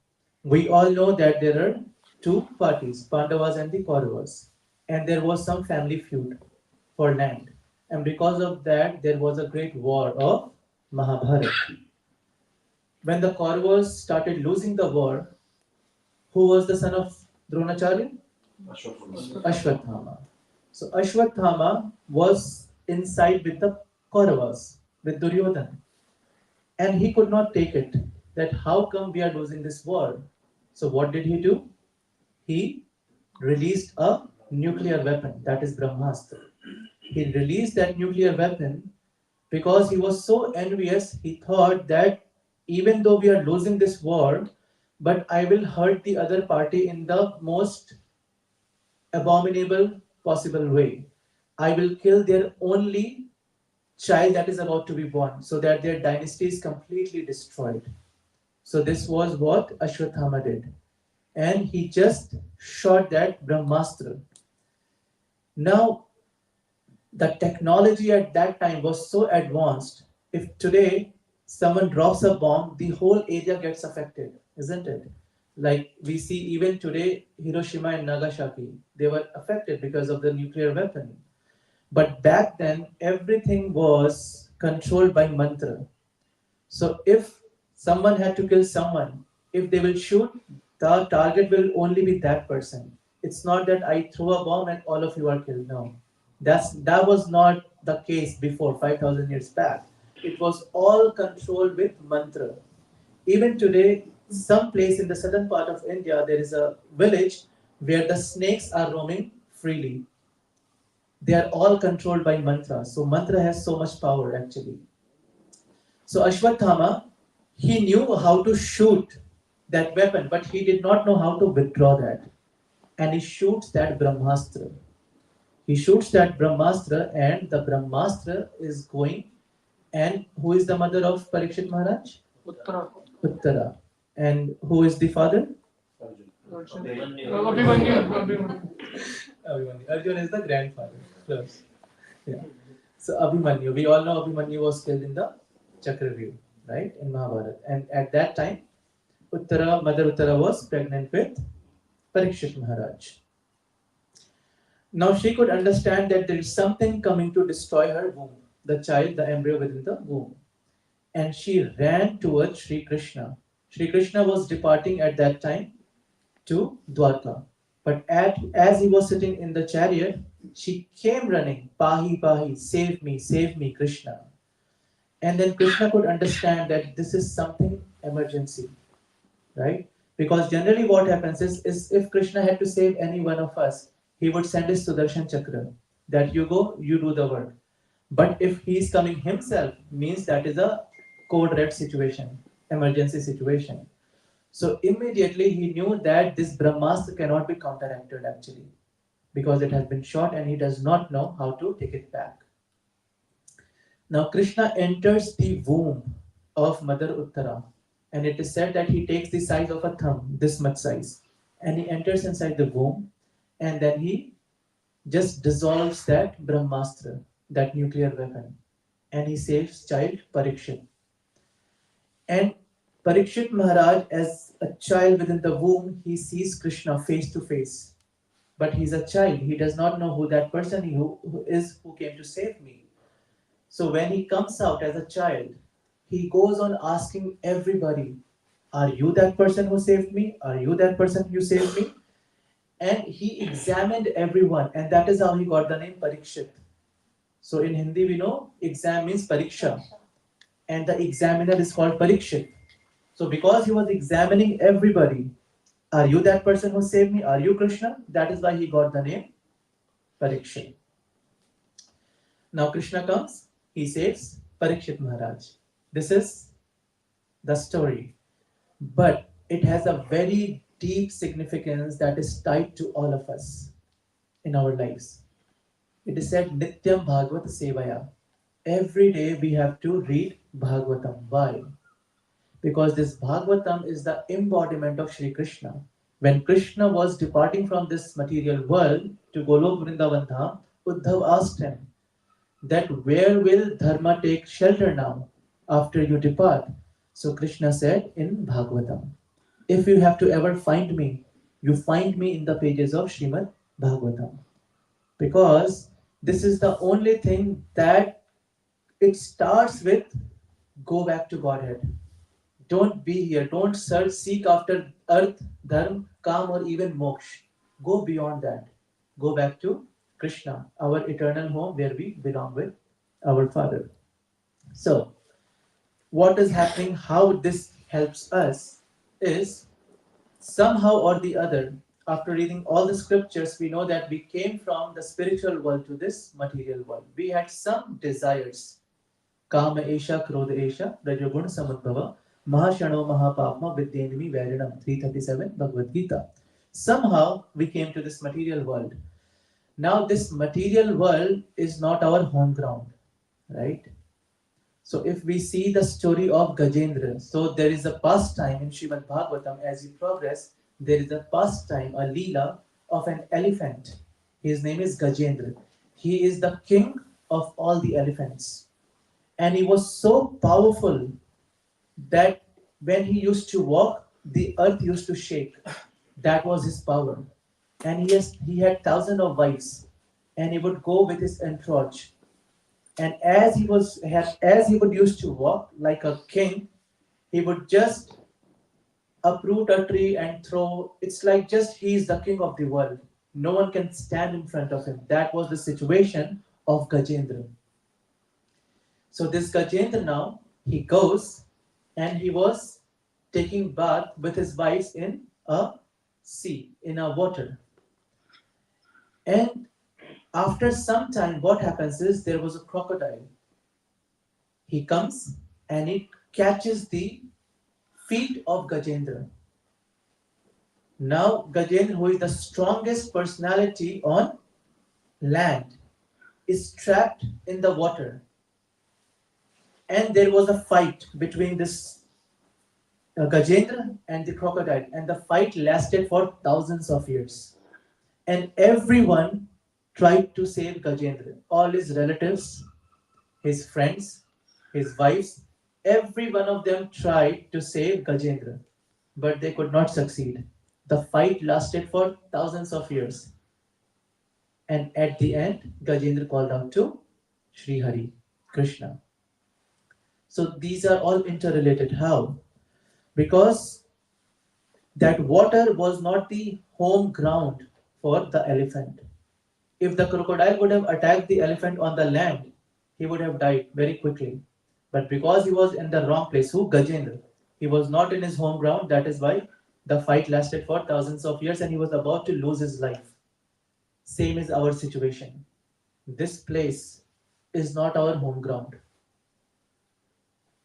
We all know that there are two parties, Pandavas and the Kauravas. And there was some family feud for land. And because of that, there was a great war of Mahabharata. When the Kauravas started losing the war, who was the son of Dronacharya? Ashwathama. So Ashwathama was inside with the Kauravas, with Duryodhana. And he could not take it. That how come we are losing this war? So what did he do? He released a nuclear weapon, that is Brahmastra. He released that nuclear weapon because he was so envious. He thought that even though we are losing this war, but I will hurt the other party in the most abominable possible way. I will kill their only child that is about to be born so that their dynasty is completely destroyed. So this was what Ashwathama did. And he just shot that Brahmastra. Now, the technology at that time was so advanced. If today someone drops a bomb, the whole area gets affected, isn't it? Like we see even today, Hiroshima and Nagasaki, they were affected because of the nuclear weapon. But back then, everything was controlled by mantra. So if someone had to kill someone, if they will shoot, the target will only be that person. It's not that I throw a bomb and all of you are killed. No, that was not the case before 5,000 years back. It was all controlled with mantra. Even today, some place in the southern part of India, there is a village where the snakes are roaming freely. They are all controlled by mantra. So mantra has so much power actually. So Ashwathama, he knew how to shoot that weapon, but he did not know how to withdraw that. And he shoots that Brahmastra. He shoots that Brahmastra, and the Brahmastra is going. And who is the mother of Parikshit Maharaj? Uttara. Uttara. And who is the father? Abhimanyu. Arjuna is the grandfather. Close. Yeah. So Abhimanyu, we all know Abhimanyu was killed in the Chakravyuh, right, in Mahabharata. And at that time, Mother Uttara was pregnant with Parikshit Maharaj. Now she could understand that there is something coming to destroy her womb, the child, the embryo within the womb. And she ran towards Sri Krishna. Sri Krishna was departing at that time to Dwarka. But as he was sitting in the chariot, she came running, Pahi, Pahi, save me, Krishna. And then Krishna could understand that this is something emergency, right? Because generally what happens is if Krishna had to save any one of us, he would send his Sudarshan Chakra, that you go, you do the work. But if he is coming himself, means that is a code red situation, emergency situation. So immediately he knew that this Brahmastra cannot be counteracted actually, because it has been shot and he does not know how to take it back. Now Krishna enters the womb of Mother Uttara, and it is said that he takes the size of a thumb, this much size, and he enters inside the womb, and then he just dissolves that Brahmastra, that nuclear weapon, and he saves child Parikshit. And Parikshit Maharaj, as a child within the womb, he sees Krishna face to face. But he's a child, he does not know who that person who came to save me. So when he comes out as a child, he goes on asking everybody, are you that person who saved me? Are you that person who saved me? And he examined everyone, and that is how he got the name Parikshit. So in Hindi, we know exam means pariksha, and the examiner is called Parikshit. So because he was examining everybody, are you that person who saved me? Are you Krishna? That is why he got the name Parikshit. Now Krishna comes, he saves Parikshit Maharaj. This is the story. But it has a very deep significance that is tied to all of us in our lives. It is said Nityam Bhagavad Sevaya. Every day we have to read Bhagavatam. Why? Because this Bhagavatam is the embodiment of Sri Krishna. When Krishna was departing from this material world to Golok Vrindavan Dham, Uddhav asked him that where will Dharma take shelter now after you depart? So Krishna said in Bhagavatam, if you have to ever find me, you find me in the pages of Srimad Bhagavatam. Because this is the only thing that it starts with go back to Godhead. Don't be here. Don't search, seek after earth, dharma, kam, or even moksha. Go beyond that. Go back to Krishna, our eternal home where we belong with our Father. So, what is happening, how this helps us is somehow or the other, after reading all the scriptures, we know that we came from the spiritual world to this material world. We had some desires. Kama Esha, Krodha Esha, Rajagun Samudbhava, Mahashano Mahapapma Vidyanimi Varinam, 337 Bhagavad Gita. Somehow we came to this material world. Now, this material world is not our home ground, right? So, if we see the story of Gajendra, so there is a pastime in Srimad Bhagavatam as you progress, there is a pastime, a leela of an elephant. His name is Gajendra. He is the king of all the elephants. And he was so powerful that when he used to walk, the earth used to shake. That was his power. And he had thousands of wives, and he would go with his entourage. And as he would used to walk like a king, he would just uproot a tree and throw. It's like just he is the king of the world. No one can stand in front of him. That was the situation of Gajendra. So this Gajendra now, he goes and he was taking bath with his wives in a sea, in a water. And after some time, what happens is there was a crocodile. He comes and it catches the feet of Gajendra. Now Gajendra, who is the strongest personality on land, is trapped in the water. And there was a fight between this Gajendra and the crocodile, and the fight lasted for thousands of years. And everyone tried to save Gajendra. All his relatives, his friends, his wives, every one of them tried to save Gajendra, but they could not succeed. The fight lasted for thousands of years. And at the end, Gajendra called out to Sri Hari, Krishna. So these are all interrelated. How? Because that water was not the home ground for the elephant. If the crocodile would have attacked the elephant on the land, he would have died very quickly. But because he was in the wrong place, who Gajendra, he was not in his home ground. That is why the fight lasted for thousands of years and he was about to lose his life. Same is our situation. This place is not our home ground.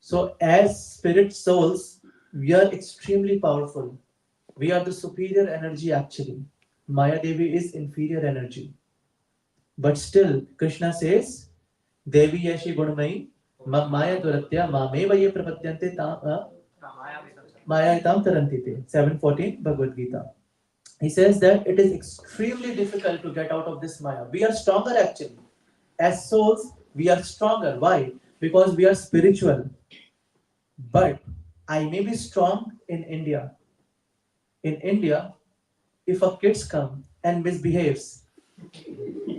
So, as spirit souls, we are extremely powerful. We are the superior energy actually. Maya Devi is inferior energy. But still, Krishna says, Devi Yashi Gunamai, Maya Duratya, Mameva Ye Prapadyante Maya Itam Tarantite, 7:14 Bhagavad Gita. He says that it is extremely difficult to get out of this Maya. We are stronger actually. As souls, we are stronger. Why? Because we are spiritual. But I may be strong in India. In India, if a kids come and misbehaves,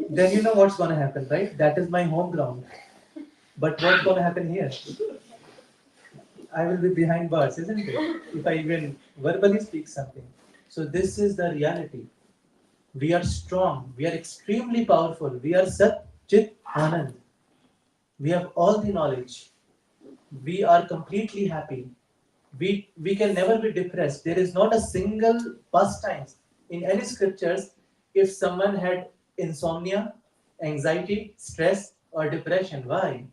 then you know what's gonna happen, right? That is my home ground. But what's gonna happen here? I will be behind bars, isn't it? If I even verbally speak something. So this is the reality. We are strong. We are extremely powerful. We are Sat Chit Anand. We have all the knowledge. We are completely happy. We can never be depressed. There is not a single pastime in any scriptures if someone had insomnia, anxiety, stress, or depression. Why?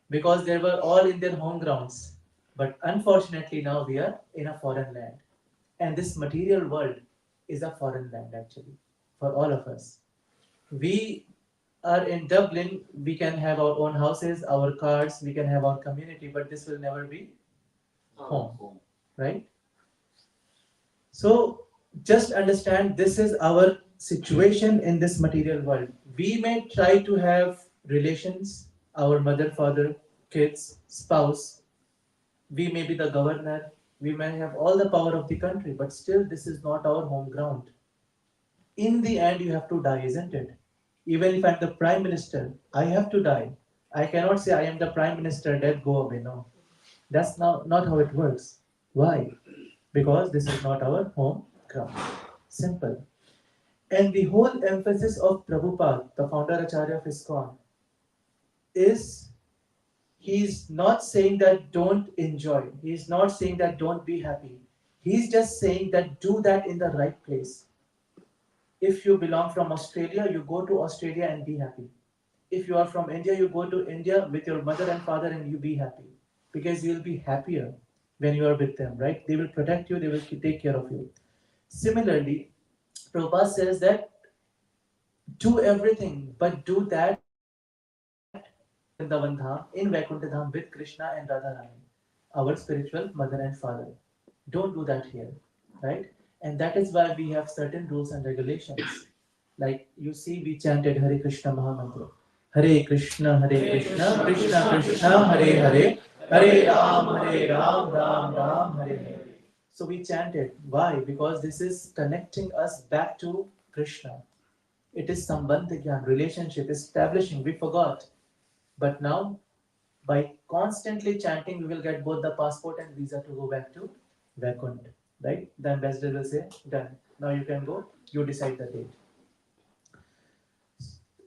Because they were all in their home grounds. But unfortunately, now we are in a foreign land. And this material world is a foreign land actually for all of us. We are in Dublin, we can have our own houses, our cars, we can have our community, but this will never be home, right? So just understand this is our situation in this material world. We may try to have relations, our mother, father, kids, spouse, we may be the governor, we may have all the power of the country, but still this is not our home ground. In the end, you have to die, isn't it? Even if I'm the prime minister, I have to die. I cannot say I am the prime minister, dead, go away. No, that's not how it works. Why? Because this is not our home ground. Simple. And the whole emphasis of Prabhupada, the founder Acharya of ISKCON, is he's not saying that don't enjoy. He's not saying that don't be happy. He's just saying that do that in the right place. If you belong from Australia, you go to Australia and be happy. If you are from India, you go to India with your mother and father and you be happy. Because you'll be happier when you are with them, right? They will protect you, they will take care of you. Similarly, Prabhupada says that do everything, but do that in Vrindavan Dham, in Vaikuntha Dham with Krishna and Radharani, our spiritual mother and father. Don't do that here, right? And that is why we have certain rules and regulations. Like you see, we chanted Hare Krishna Mahamantra. Hare Krishna, Krishna Krishna, Hare Hare, Hare Ram, Ram Ram, Hare Hare. So we chanted. Why? Because this is connecting us back to Krishna. It is Sambandha Gyan, relationship, establishing. We forgot. But now, by constantly chanting, we will get both the passport and visa to go back to Vaikunt. Right? The ambassador will say, done. Now you can go. You decide the date.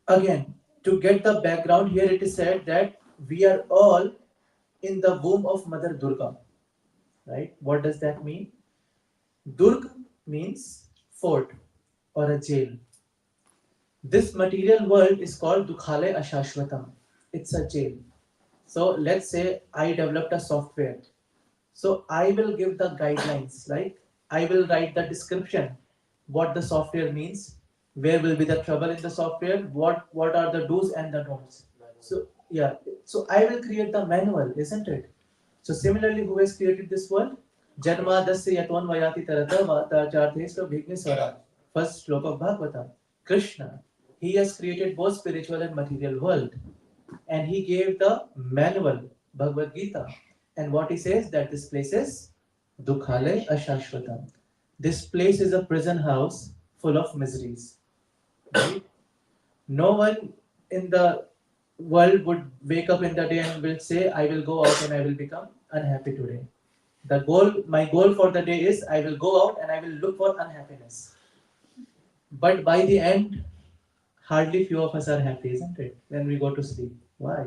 Again, to get the background here, it is said that we are all in the womb of Mother Durga. Right? What does that mean? Durg means fort or a jail. This material world is called Dukhale Ashashvatam. It's a jail. So let's say I developed a software. So I will give the guidelines, like I will write the description, what the software means, where will be the trouble in the software, what are the do's and the don'ts. So yeah, so I will create the manual, isn't it? So similarly, who has created this world? Janma dasya yaton vayati tarata vata charthesva bhigneswara. First slok of Bhagavatam. Krishna. He has created both spiritual and material world. And he gave the manual, Bhagavad Gita. And what he says that this place is Dukhale Ashashvatam. This place is a prison house full of miseries. Right? No one in the world would wake up in the day and will say, I will go out and I will become unhappy today. My goal for the day is I will go out and I will look for unhappiness. But by the end, hardly few of us are happy, isn't it? When we go to sleep. Why?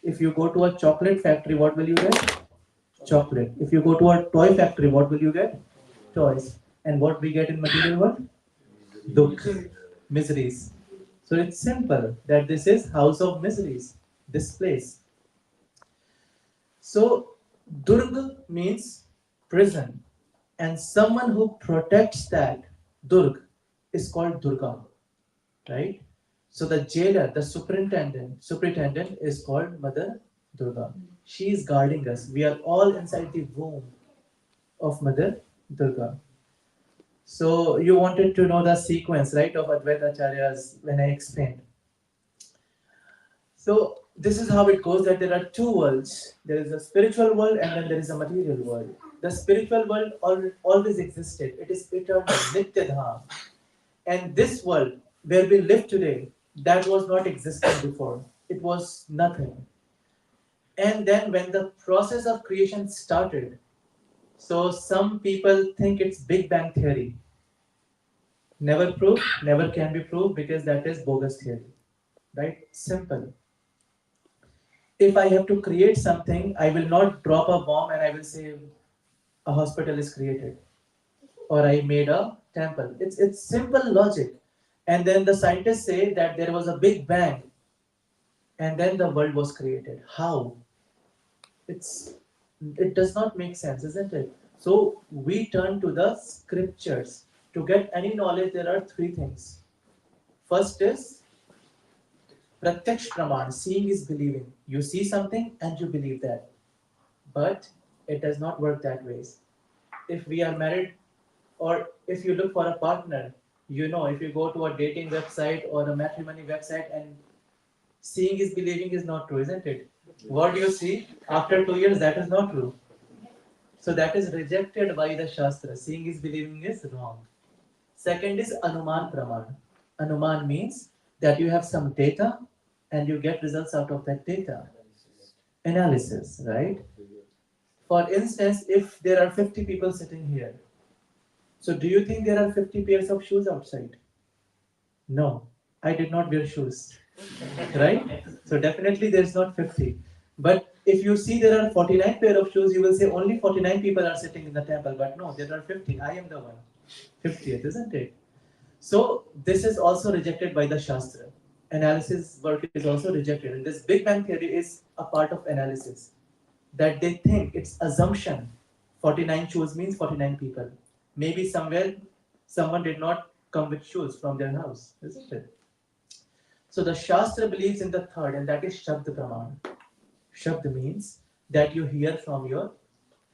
If you go to a chocolate factory, what will you get? Chocolate. If you go to a toy factory, what will you get? Toys. And what we get in material world? Dukh, miseries. So it's simple that this is house of miseries, this place. So Durg means prison, and someone who protects that Durg is called Durga, right? So the jailer, the superintendent is called Mother Durga. She is guarding us. We are all inside the womb of Mother Durga. So you wanted to know the sequence, right, of Advaita Acharyas when I explained. So this is how it goes, that there are two worlds. There is a spiritual world and then there is a material world. The spiritual world always existed. It is eternal, Nitya Dham. And this world where we live today, that was not existing before. It was nothing. And then when the process of creation started, so some people think it's Big Bang theory. Never proved, never can be proved because that is bogus theory. Right? Simple. If I have to create something, I will not drop a bomb and I will say a hospital is created or I made a temple. It's simple logic. And then the scientists say that there was a big bang and then the world was created. How? It's it does not make sense, isn't it? So we turn to the scriptures. To get any knowledge, there are three things. First is Pratyaksh Praman, seeing is believing. You see something and you believe that. But it does not work that way. If we are married or if you look for a partner, you know, if you go to a dating website or a matrimony website and seeing is believing is not true, isn't it? What do you see after 2 years? That is not true. So that is rejected by the Shastra. Seeing is believing is wrong. Second is Anuman Praman. Anuman means that you have some data and you get results out of that data. Analysis, right? For instance, if there are 50 people sitting here, so do you think there are 50 pairs of shoes outside? No, I did not wear shoes, right? So definitely there's not 50. But if you see there are 49 pair of shoes, you will say only 49 people are sitting in the temple. But no, there are 50. I am the one. 50th, isn't it? So this is also rejected by the Shastra. Analysis work is also rejected. And this Big Bang theory is a part of analysis. That they think it's assumption. 49 shoes means 49 people. Maybe somewhere someone did not come with shoes from their house, isn't it? So the Shastra believes in the third, and that is Shabd Praman. Shabd means that you hear from your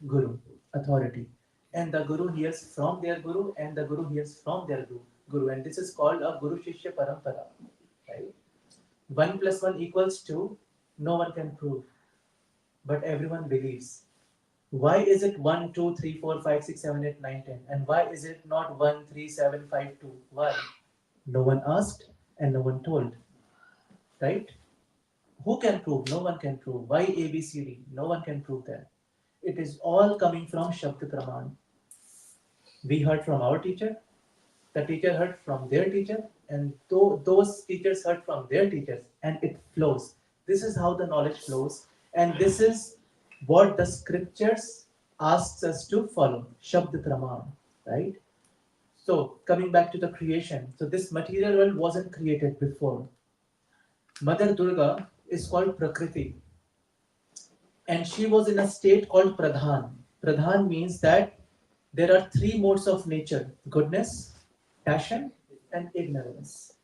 Guru, authority. And the Guru hears from their Guru, and the Guru hears from their Guru. And this is called a Guru Shishya Parampara. Right? 1 plus 1 equals 2, no one can prove, but everyone believes. Why is it 1, 2, 3, 4, 5, 6, 7, 8, 9, 10? And why is it not 1, 3, 7, 5, 2? Why? No one asked and no one told. Right? Who can prove? No one can prove. Why A, B, C, D? No one can prove that. It is all coming from Shabd Praman. We heard from our teacher, the teacher heard from their teacher, and those teachers heard from their teachers, and it flows. This is how the knowledge flows, and this is what the scriptures asks us to follow. Shabd Praman, right? So coming back to the creation, so this material world wasn't created before. Mother Durga is called Prakriti, and she was in a state called Pradhan. Pradhan means that there are three modes of nature: goodness, passion, and ignorance.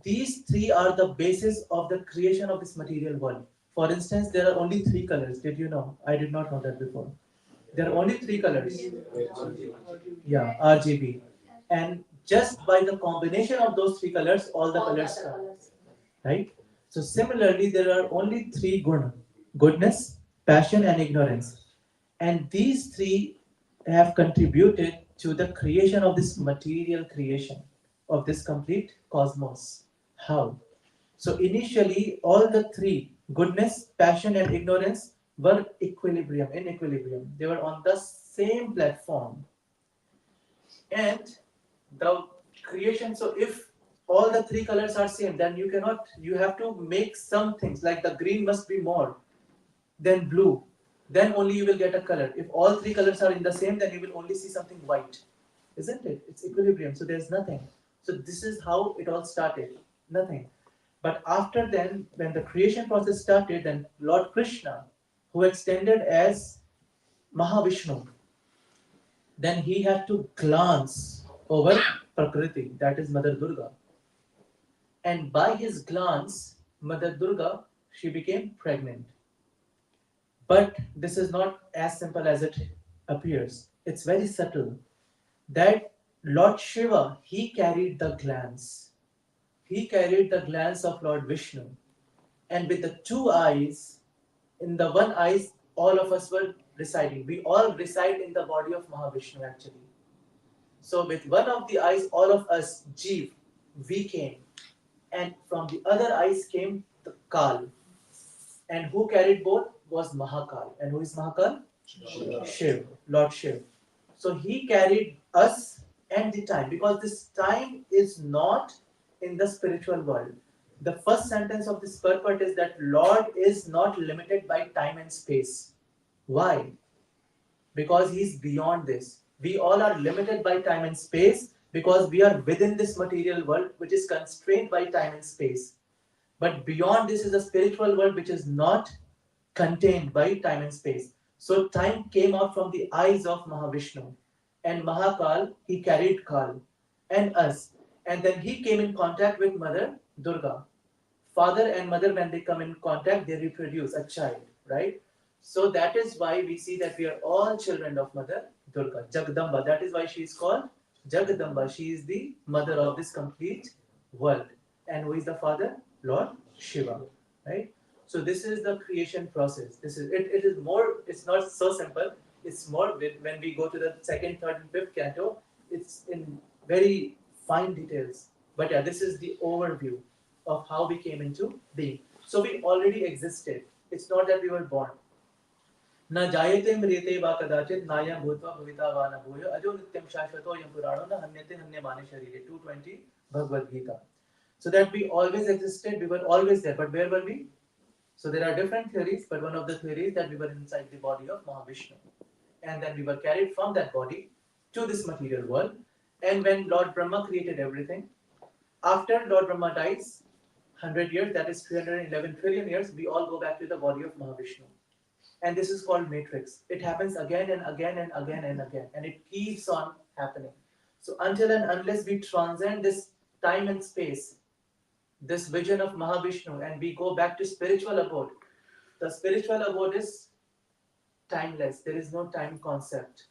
These three are the basis of the creation of this material world. For instance, there are only three colors. Did you know? I did not know that before. There are only three colors. Yeah, RGB. And just by the combination of those three colors, all the colors come. Right? So similarly, there are only three guna: goodness, passion, and ignorance. And these three have contributed to the creation of this material creation, of this complete cosmos. How? So initially, all the three, goodness, passion, and ignorance, were in equilibrium. They were on the same platform. And the creation, so if all the three colors are same, then you have to make some things, like the green must be more than blue, then only you will get a color. If all three colors are in the same, then you will only see something white, isn't it? It's equilibrium, so there's nothing. So this is how it all started, nothing. But after then, when the creation process started, then Lord Krishna, who extended as Mahavishnu, then he had to glance over Prakriti, that is Mother Durga. And by his glance, Mother Durga, she became pregnant. But this is not as simple as it appears. It's very subtle. That Lord Shiva, he carried the glance. He carried the glance of Lord Vishnu. And with the two eyes, in the one eyes, all of us were residing. We all reside in the body of Mahavishnu actually. So with one of the eyes, all of us, Jeev, we came. And from the other eyes came the Kal. And who carried both was Mahakal. And who is Mahakal? Shiv, Lord Shiv. So he carried us and the time, because this time is not in the spiritual world. The first sentence of this purport is that Lord is not limited by time and space. Why? Because he's beyond this. We all are limited by time and space because we are within this material world which is constrained by time and space. But beyond this is a spiritual world which is not contained by time and space. So time came out from the eyes of Mahavishnu. And Mahakal, he carried Kal and us. And then he came in contact with Mother Durga. Father and mother, when they come in contact, they reproduce a child, right? So that is why we see that we are all children of Mother Durga, Jagdamba. That is why she is called Jagdamba. She is the mother of this complete world. And who is the father? Lord Shiva, right? So this is the creation process. This is it. It is more. It's not so simple. It's more when we go to the second, third, and fifth canto. It's in very fine details. But yeah, this is the overview of how we came into being. So we already existed. It's not that we were born. न जायते म्रियते वा कदाचित् नायं भूत्वा भविता वा न भूयो अजो नित्यं शाश्वतो यं पुराणो न हन्यते हन्यमाने शरीरे 220 Bhagavad Gita. So that we always existed, we were always there. But where were we? So there are different theories, but one of the theories that we were inside the body of Mahavishnu. And then we were carried from that body to this material world. And when Lord Brahma created everything, after Lord Brahma dies, 100 years, that is 311 trillion years, we all go back to the body of Mahavishnu. And this is called matrix. It happens again and again and again and again, and it keeps on happening. So until and unless we transcend this time and space, this vision of Mahavishnu, and we go back to spiritual abode, the spiritual abode is timeless. There is no time concept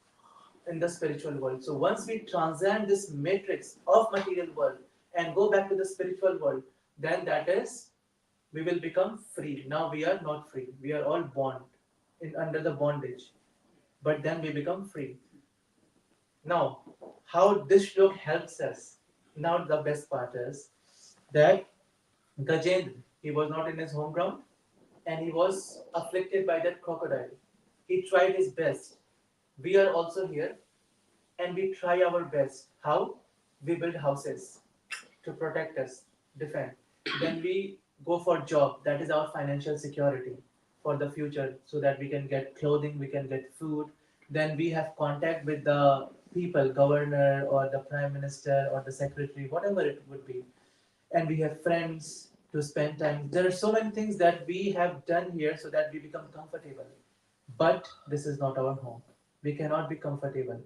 in the spiritual world. So once we transcend this matrix of material world and go back to the spiritual world, then that is, we will become free. Now we are not free. We are all bound in under the bondage. But then we become free. Now, how this shlok helps us? Now the best part is that Gajendra, he was not in his home ground and he was afflicted by that crocodile. He tried his best. We are also here and we try our best. How? We build houses to protect us, defend. Then we go for job. That is our financial security for the future, so that we can get clothing, we can get food. Then we have contact with the people, governor or the prime minister or the secretary, whatever it would be. And we have friends to spend time. There are so many things that we have done here so that we become comfortable. But this is not our home. We cannot be comfortable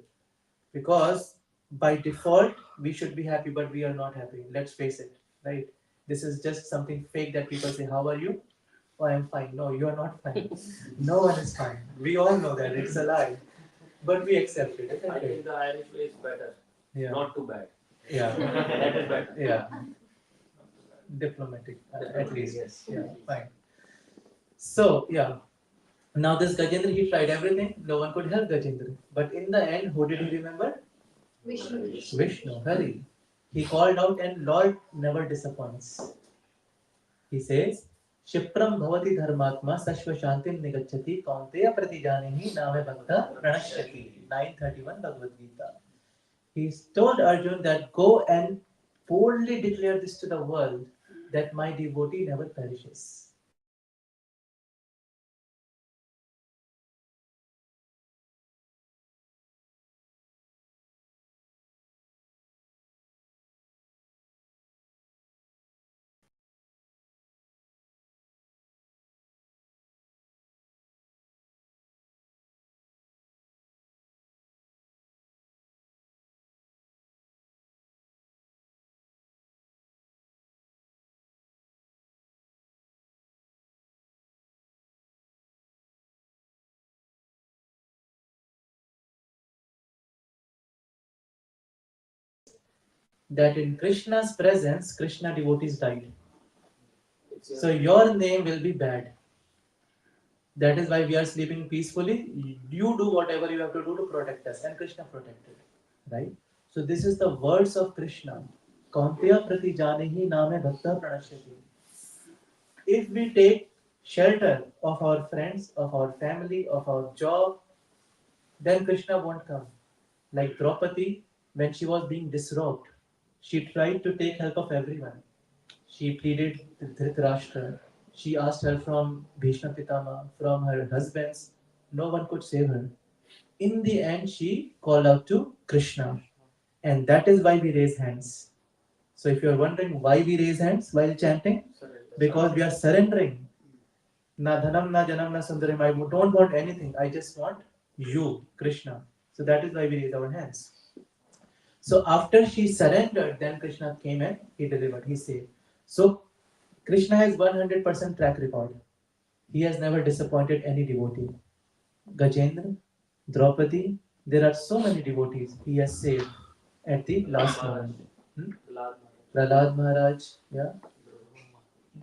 because by default we should be happy, but we are not happy. Let's face it, right? This is just something fake that people say, how are you? Oh, I'm fine. No, you are not fine. No one is fine. We all know that it's a lie, but we accept it, isn't I think it? the Irish way is better. Yeah. Not too bad. Yeah. That is better. Yeah. Diplomatic, at least. Yes. Yeah, fine. So, yeah. Now this Gajendra, he tried everything. No one could help Gajendra. But in the end, who did he remember? Vishnu. Vishnu, Hari. He called out and Lord never disappoints. He says, Shipram bhavati dharmatma sashva shantim nigacchati kaunteya pratijanihi name bhakta pranashyati. 931 Bhagavad Gita. He told Arjun that go and boldly declare this to the world that my devotee never perishes. that in Krishna's presence, Krishna devotees died. So your name will be bad. That is why we are sleeping peacefully. You do whatever you have to do to protect us, and Krishna protected. Right? So this is the words of Krishna. Kaunteya prati janehi name bhakta pranashyati. If we take shelter of our friends, of our family, of our job, then Krishna won't come. Like Draupadi, when she was being disrobed, she tried to take help of everyone. She pleaded with Dhritarashtra. She asked help from Bhishma Pitama, from her husbands. No one could save her. In the end, she called out to Krishna. And that is why we raise hands. So if you are wondering why we raise hands while chanting, because we are surrendering. Na dhanam, na janam, na sundaram. I don't want anything. I just want you, Krishna. So that is why we raise our hands. So after she surrendered, then Krishna came and he delivered. He saved. So Krishna has 100% track record. He has never disappointed any devotee. Gajendra, Draupadi, there are so many devotees he has saved at the last moment. Hmm? Prahlad Maharaj, yeah.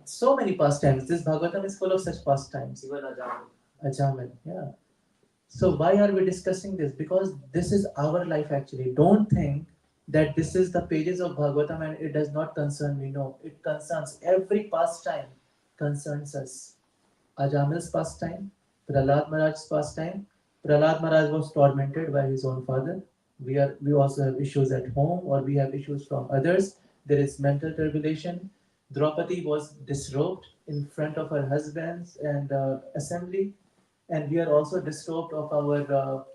So many pastimes. This Bhagavatam is full of such pastimes. Ajamal, yeah. So why are we discussing this? Because this is our life actually. Don't think that this is the pages of Bhagavatam and it does not concern me. No, it concerns every pastime concerns us. Ajamal's pastime, Prahlad Maharaj's pastime. Prahlad Maharaj was tormented by his own father. We also have issues at home or we have issues from others. There is mental turbulation. Draupadi was disrobed in front of her husbands and assembly, and we are also disturbed of our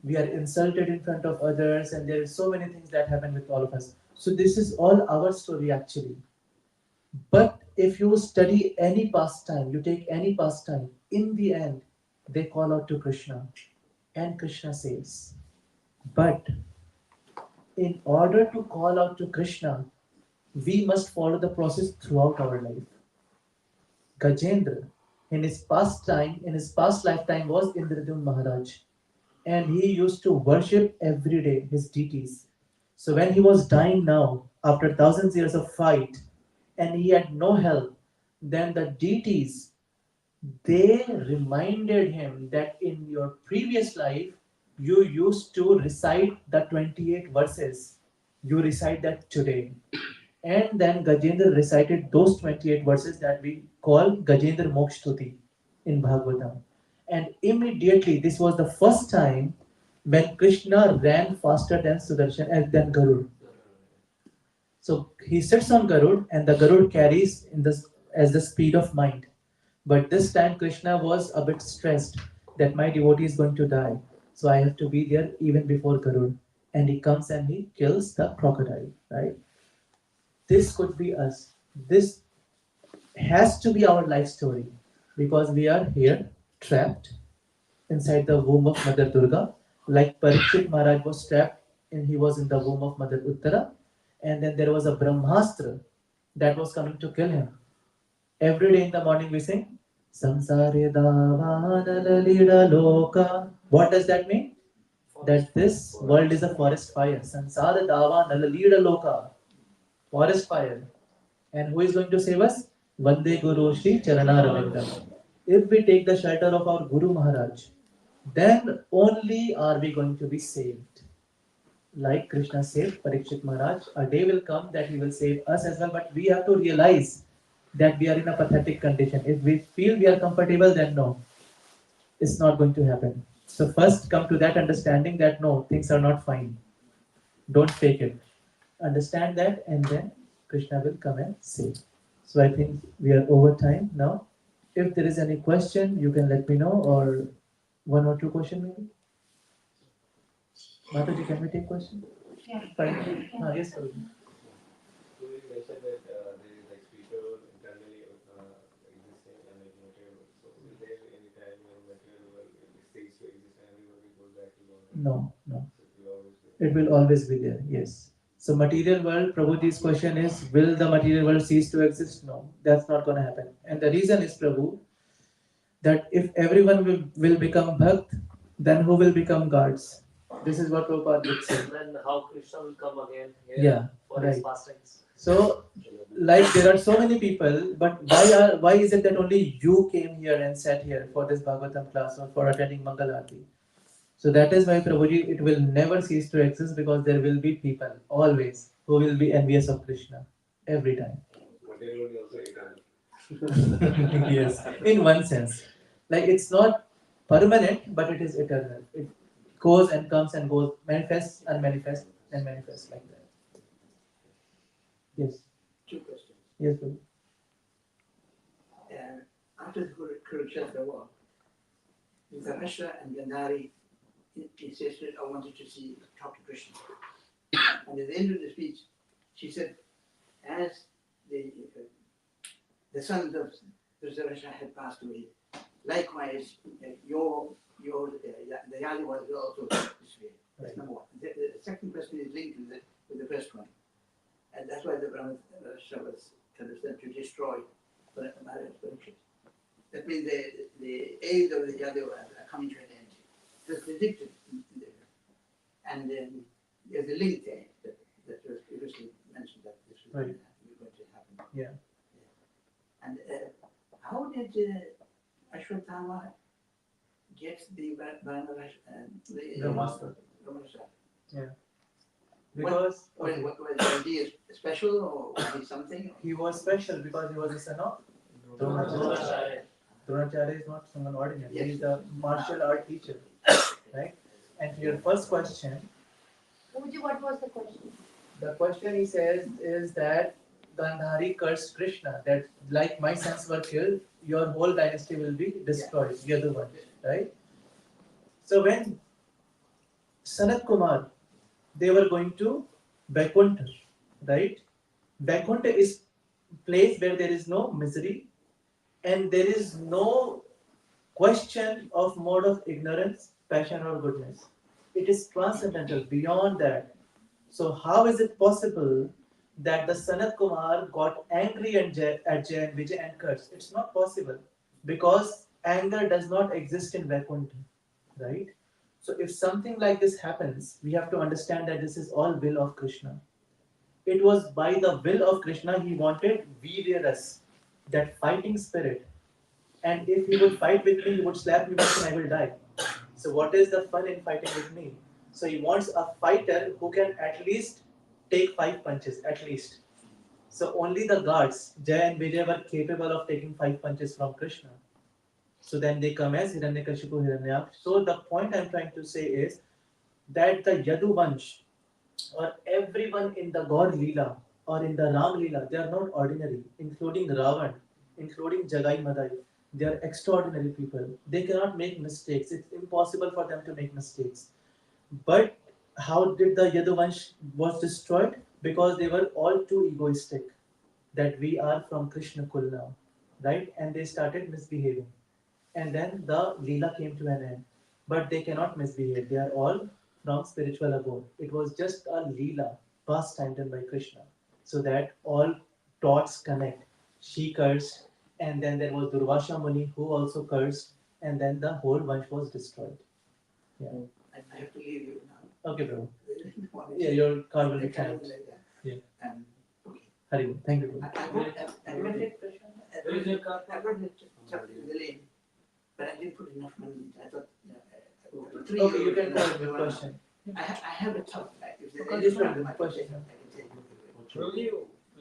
we are insulted in front of others, and there are so many things that happen with all of us. So this is all our story actually. But if you study any pastime, you take any pastime, in the end they call out to Krishna and Krishna saves. But in order to call out to Krishna, we must follow the process throughout our life. Gajendra, in his past lifetime, was Indradyumna Maharaj, and he used to worship every day his deities. So when he was dying now, after thousands years of fight, and he had no help, then the deities they reminded him that in your previous life you used to recite the 28 verses. You recite that today. And then Gajendra recited those 28 verses that we call Gajendra Mokshtuti in Bhagavatam. And immediately, this was the first time when Krishna ran faster than Sudarshan and than Garud. So he sits on Garud and the Garud carries in this as the speed of mind. But this time Krishna was a bit stressed that my devotee is going to die. So I have to be there even before Garud. And he comes and he kills the crocodile, right? This could be us. This has to be our life story because we are here trapped inside the womb of Mother Durga, like Parikshit Maharaj was trapped and he was in the womb of Mother Uttara, and then there was a Brahmastra that was coming to kill him. Every day in the morning we sing Samsare Davanala Lida Loka. What does that mean? That this world is a forest fire. Samsara Davanala Lida Loka. Forest fire. And who is going to save us? Vande Guru Shri Charanaravindam. If we take the shelter of our Guru Maharaj, then only are we going to be saved. Like Krishna saved Parikshit Maharaj, a day will come that he will save us as well, but we have to realize that we are in a pathetic condition. If we feel we are comfortable, then no, it's not going to happen. So first come to that understanding that no, things are not fine. Don't fake it. Understand that and then Krishna will come and save. So I think we are over time now. If there is any question, you can let me know, or one or two question maybe. Mataji, can we take question? Yeah. Fine. Yes, sir. So you mentioned that there is like spiritual internally existing and like material. So is there any time when material world ceases to exist and everybody goes back to God? No, no. So it will always be. It will always be there, yes. So material world, Prabhuji's question is, will the material world cease to exist? No, that's not going to happen. And the reason is, Prabhu, that if everyone will become Bhakt, then who will become gods? This is what Prabhupada would say. Then how Krishna will come again here Yeah, for his right. pastimes. So, like there are so many people, but why is it that only you came here and sat here for this Bhagavatam class or for attending Mangal Aarti? So that is why Prabhuji, it will never cease to exist because there will be people always who will be envious of Krishna every time. Material is also eternal. Yes, in one sense, like it's not permanent, but it is eternal. It goes and comes and goes, manifests and manifests and manifests like that. Yes. Two questions. Yes, Prabhu. After the Kurukshetra war, Dhritarashtra and Gandhari insisted, I wanted to talk to Krishna. And at the end of the speech, she said, as the sons of Dhritarashtra had passed away, likewise, the Yadavas will also disappear. That's number one. The second question is linked with the first one. And that's why the Brahmashra was said to destroy Maharaj Parikshit. That means the age of the Yadavas are coming to an end. It was predicted. And there's a link there that was previously mentioned that this was going to happen. Yeah. And how did Ashwatthama get the Brahmastra. Brahmastra? Yeah. Because Was he special or was he something? he was special because he was a son of Dronacharya. Dronacharya is not someone ordinary. He is a martial art teacher, right? And your first question. Puji, what was the question? The question he says is that Gandhari cursed Krishna that like my sons were killed, your whole dynasty will be destroyed. You're the one, right? So when Sanat Kumar, they were going to Vaikuntha, right? Vaikuntha is place where there is no misery and there is no question of mode of ignorance, passion or goodness. It is transcendental, beyond that. So how is it possible that the Sanat Kumar got angry at Jay and Vijay and cursed? It's not possible because anger does not exist in Vaikuntha, right? So if something like this happens, we have to understand that this is all will of Krishna. It was by the will of Krishna he wanted Viryaras, that fighting spirit. And if he would fight with me, he would slap me back and I will die. So what is the fun in fighting with me? So he wants a fighter who can at least take 5 punches, at least. So only the gods, Jaya and Vijay, were capable of taking 5 punches from Krishna. So then they come as Hiranyakashipu, Hiranyaksha. So the point I'm trying to say is that the Yadu Vansh or everyone in the God Leela or in the Ram Leela, they are not ordinary, including Ravan, including Jagai Madai. They are extraordinary people. They cannot make mistakes. It's impossible for them to make mistakes. But how did the Yaduvansh was destroyed? Because they were all too egoistic. That we are from Krishna Kul now, right? And they started misbehaving. And then the Leela came to an end. But they cannot misbehave. They are all from spiritual abode. It was just a Leela, pastime done by Krishna. So that all thoughts connect. She cursed, and then there was Durvasha Muni who also cursed, and then the whole bunch was destroyed. Yeah. I have to leave you now. Okay, bro. Yeah, your car will be tanked. Yeah. Okay. Hari, thank you, bro. I read it. Where is your car? I read it chapter in the lane, but I didn't put enough money. I thought three. Okay, you can go with the question. I have a top. If there Okay, is just one, read the I can question. take it. Truly,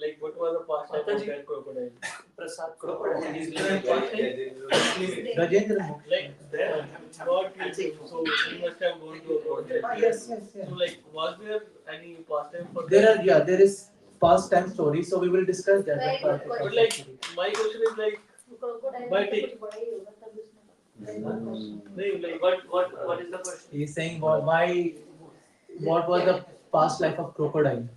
like what was the past life of that crocodile? Prasad Crocodile. Crocodile. He's living past life. Rajendra Mukh. Like that, God killed him, so he must have gone to a crocodile. Yes. So like, was there any past time for There that? are, yeah, there is past time story, so we will discuss that. Very good question. But like, my question is like, Crocodile By को take- कुछ बड़ा ही होगा तब उसने very good question. no, like What is the question? He is saying what was the past life of crocodile?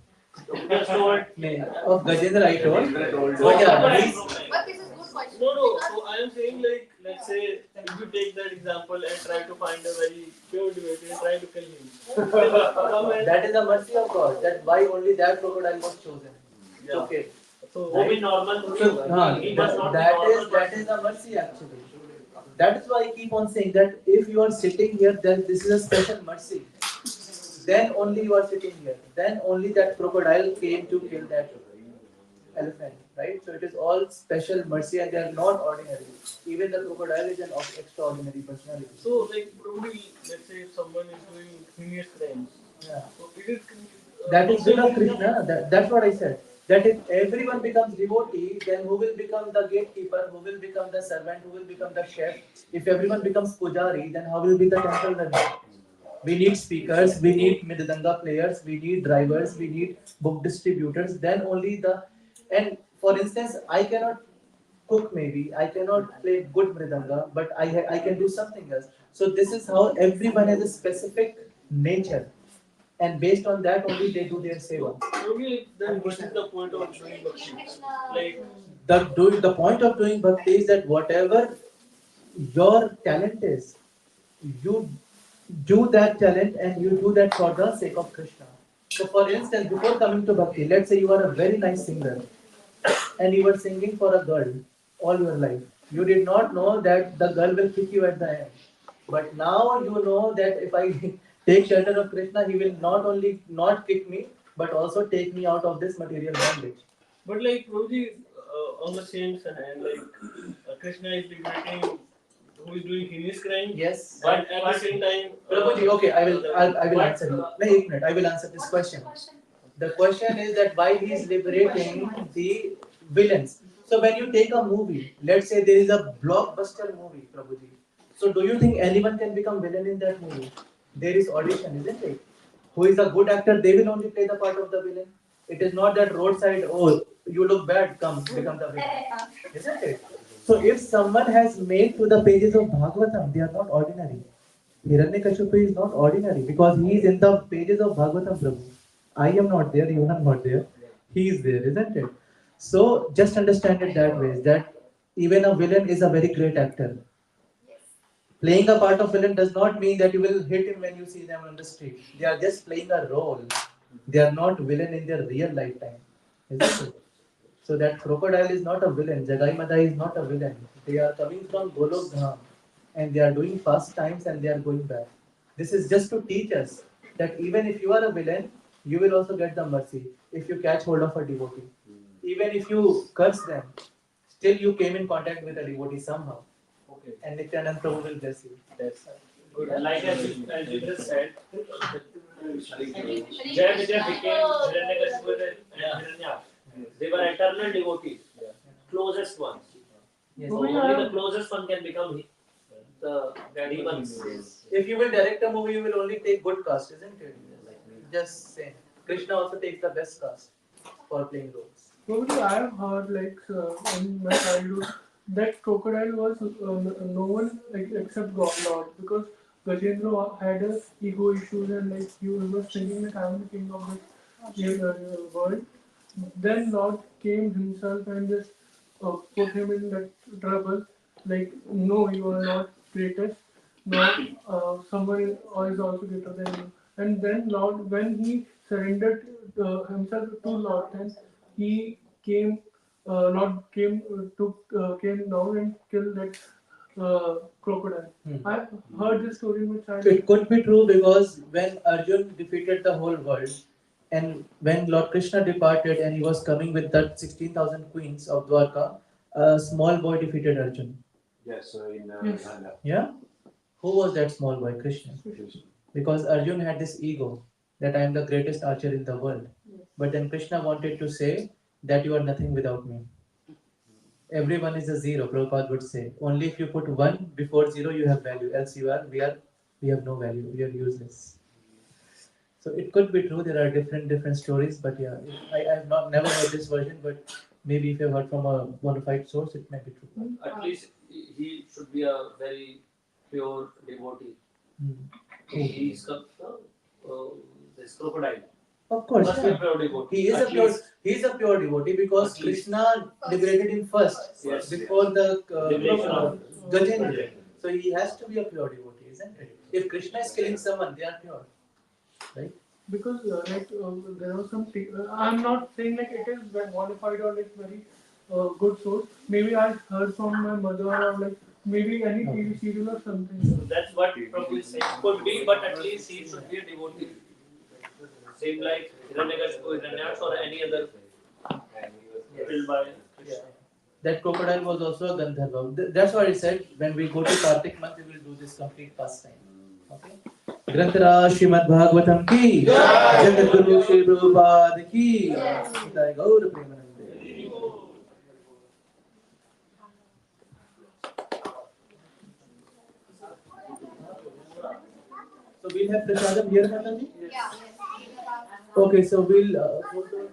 Just told. Of Gajendra I told. But yeah, he's, But this is good question. no. So I am saying like, let's say if you take that example and try to find a very pure devotee and try to kill him. Come and- that is the mercy of God. That why only that crocodile was chosen. It's Yeah. okay. So वो भी normal थोड़ी So, होगा. He must not be that normal is the mercy actually. That is why I keep on saying that if you are sitting here, then this is a special mercy. then only you are sitting here. Then only that crocodile came to kill that elephant, right? So it is all special mercy and they are not ordinary. Even the crocodile is an extraordinary personality. So, like, probably, let's say if someone is doing heinous crimes, Yeah. so it is. That is good of Krishna. That's what I said. That if everyone becomes devotee, then who will become the gatekeeper? Who will become the servant? Who will become the chef? If everyone becomes pujari, then how will be the temple running? We need speakers, we need mridanga players, we need drivers, we need book distributors. Then only the and for instance, I cannot cook maybe, I cannot play good mridanga, but I can do something else. So this is how everyone has a specific nature, and based on that only they do their seva. Probably, then what is the point of doing bhakti? Like, The point of doing bhakti is that whatever your talent is, you do that talent and you do that for the sake of Krishna. So, for instance, before coming to bhakti, let's say you are a very nice singer and you were singing for a girl all your life. You did not know that the girl will kick you at the end. But now you know that if I take shelter of Krishna, he will not only not kick me, but also take me out of this material bondage. but like, probably, on the same hand, like, Krishna is liberating who is doing heinous crime. Yes. But at the same time, Prabhuji, okay, I will answer you. Wait a minute, I will answer this question. The question is that why he is liberating the villains. So when you take a movie, let's say there is a blockbuster movie, Prabhuji. So do you think anyone can become villain in that movie? There is audition, isn't it? Who is a good actor, they will only play the part of the villain. It is not that roadside, oh, you look bad, come, become the villain. Isn't it? So if someone has made to the pages of Bhagavatam, they are not ordinary. Hiranyakashipu is not ordinary because he is in the pages of Bhagavatam, Prabhu. I am not there, you are not there. He is there, isn't it? So just understand it that way, that even a villain is a very great actor. Playing a part of villain does not mean that you will hit him when you see them on the street. They are just playing a role. They are not villain in their real lifetime. Isn't it? So that crocodile is not a villain. Jagai Madai is not a villain. They are coming from Golok Dham and they are doing fast times and they are going back. This is just to teach us that even if you are a villain, you will also get the mercy if you catch hold of a devotee. Even if you curse them, still you came in contact with a devotee somehow. okay. And Nityanand Prabhu will bless you. That's good. Like as you just said, Jai Vijay became Hiranyakashipu and Hiranya. They were eternal devotees, closest ones. Yes. So only the closest one can become the demons. If you will direct a movie, you will only take good cast, isn't it? Just saying. Krishna also takes the best cast for playing roles. Probably I have heard like in my childhood that crocodile was no one like except God Lord because Gajendra had a ego issues and like he was thinking that I am the king of this world. Then Lord came himself and just put him in that trouble. Like no, you are not greatest. No, someone is also greater than you. And then Lord, when he surrendered himself to Lord, then he came, Lord came, came down and killed that crocodile. I heard this story in my childhood. It could be true because when Arjun defeated the whole world, and when Lord Krishna departed and he was coming with that 16,000 queens of Dwarka, a small boy defeated Arjun. Yes, in Yes. Uganda. Yeah? Who was that small boy? Krishna. Because Arjun had this ego that I am the greatest archer in the world. But then Krishna wanted to say that you are nothing without me. Everyone is a zero, Prabhupada would say. Only if you put one before zero, you have value. Else we have no value. We are useless. So it could be true. There are different stories, but yeah, I have not never heard this version. But maybe if you have heard from a bona fide source, it may be true. At least he should be a very pure devotee. He is this crocodile. Of course, Must be a pure devotee. he is a pure devotee because Krishna liberated him first Yes. before the Liberation of Gajendra. So he has to be a pure devotee, isn't it? If Krishna is killing someone, they are pure, right? Because there was some I'm not saying like it is bona fide or like very good source. Maybe I heard from my mother or like maybe any TV serial or something. That's what Prabhu is saying. Could be, but at least he should be a devotee. same like Hiranyakashipu, Hiranyaksha, or any other killed by Krishna. That crocodile was also a Gandharva. That's why I said when we go to Kartik month, we will do this complete pastime. Okay? Granthara Srimad Bhagavatam ki, Jagat Guru Shri Prabhupada ki, Nitai Gaur Premanande. So we'll have Prasadam here, Mataji? Yeah. Okay, so we'll go to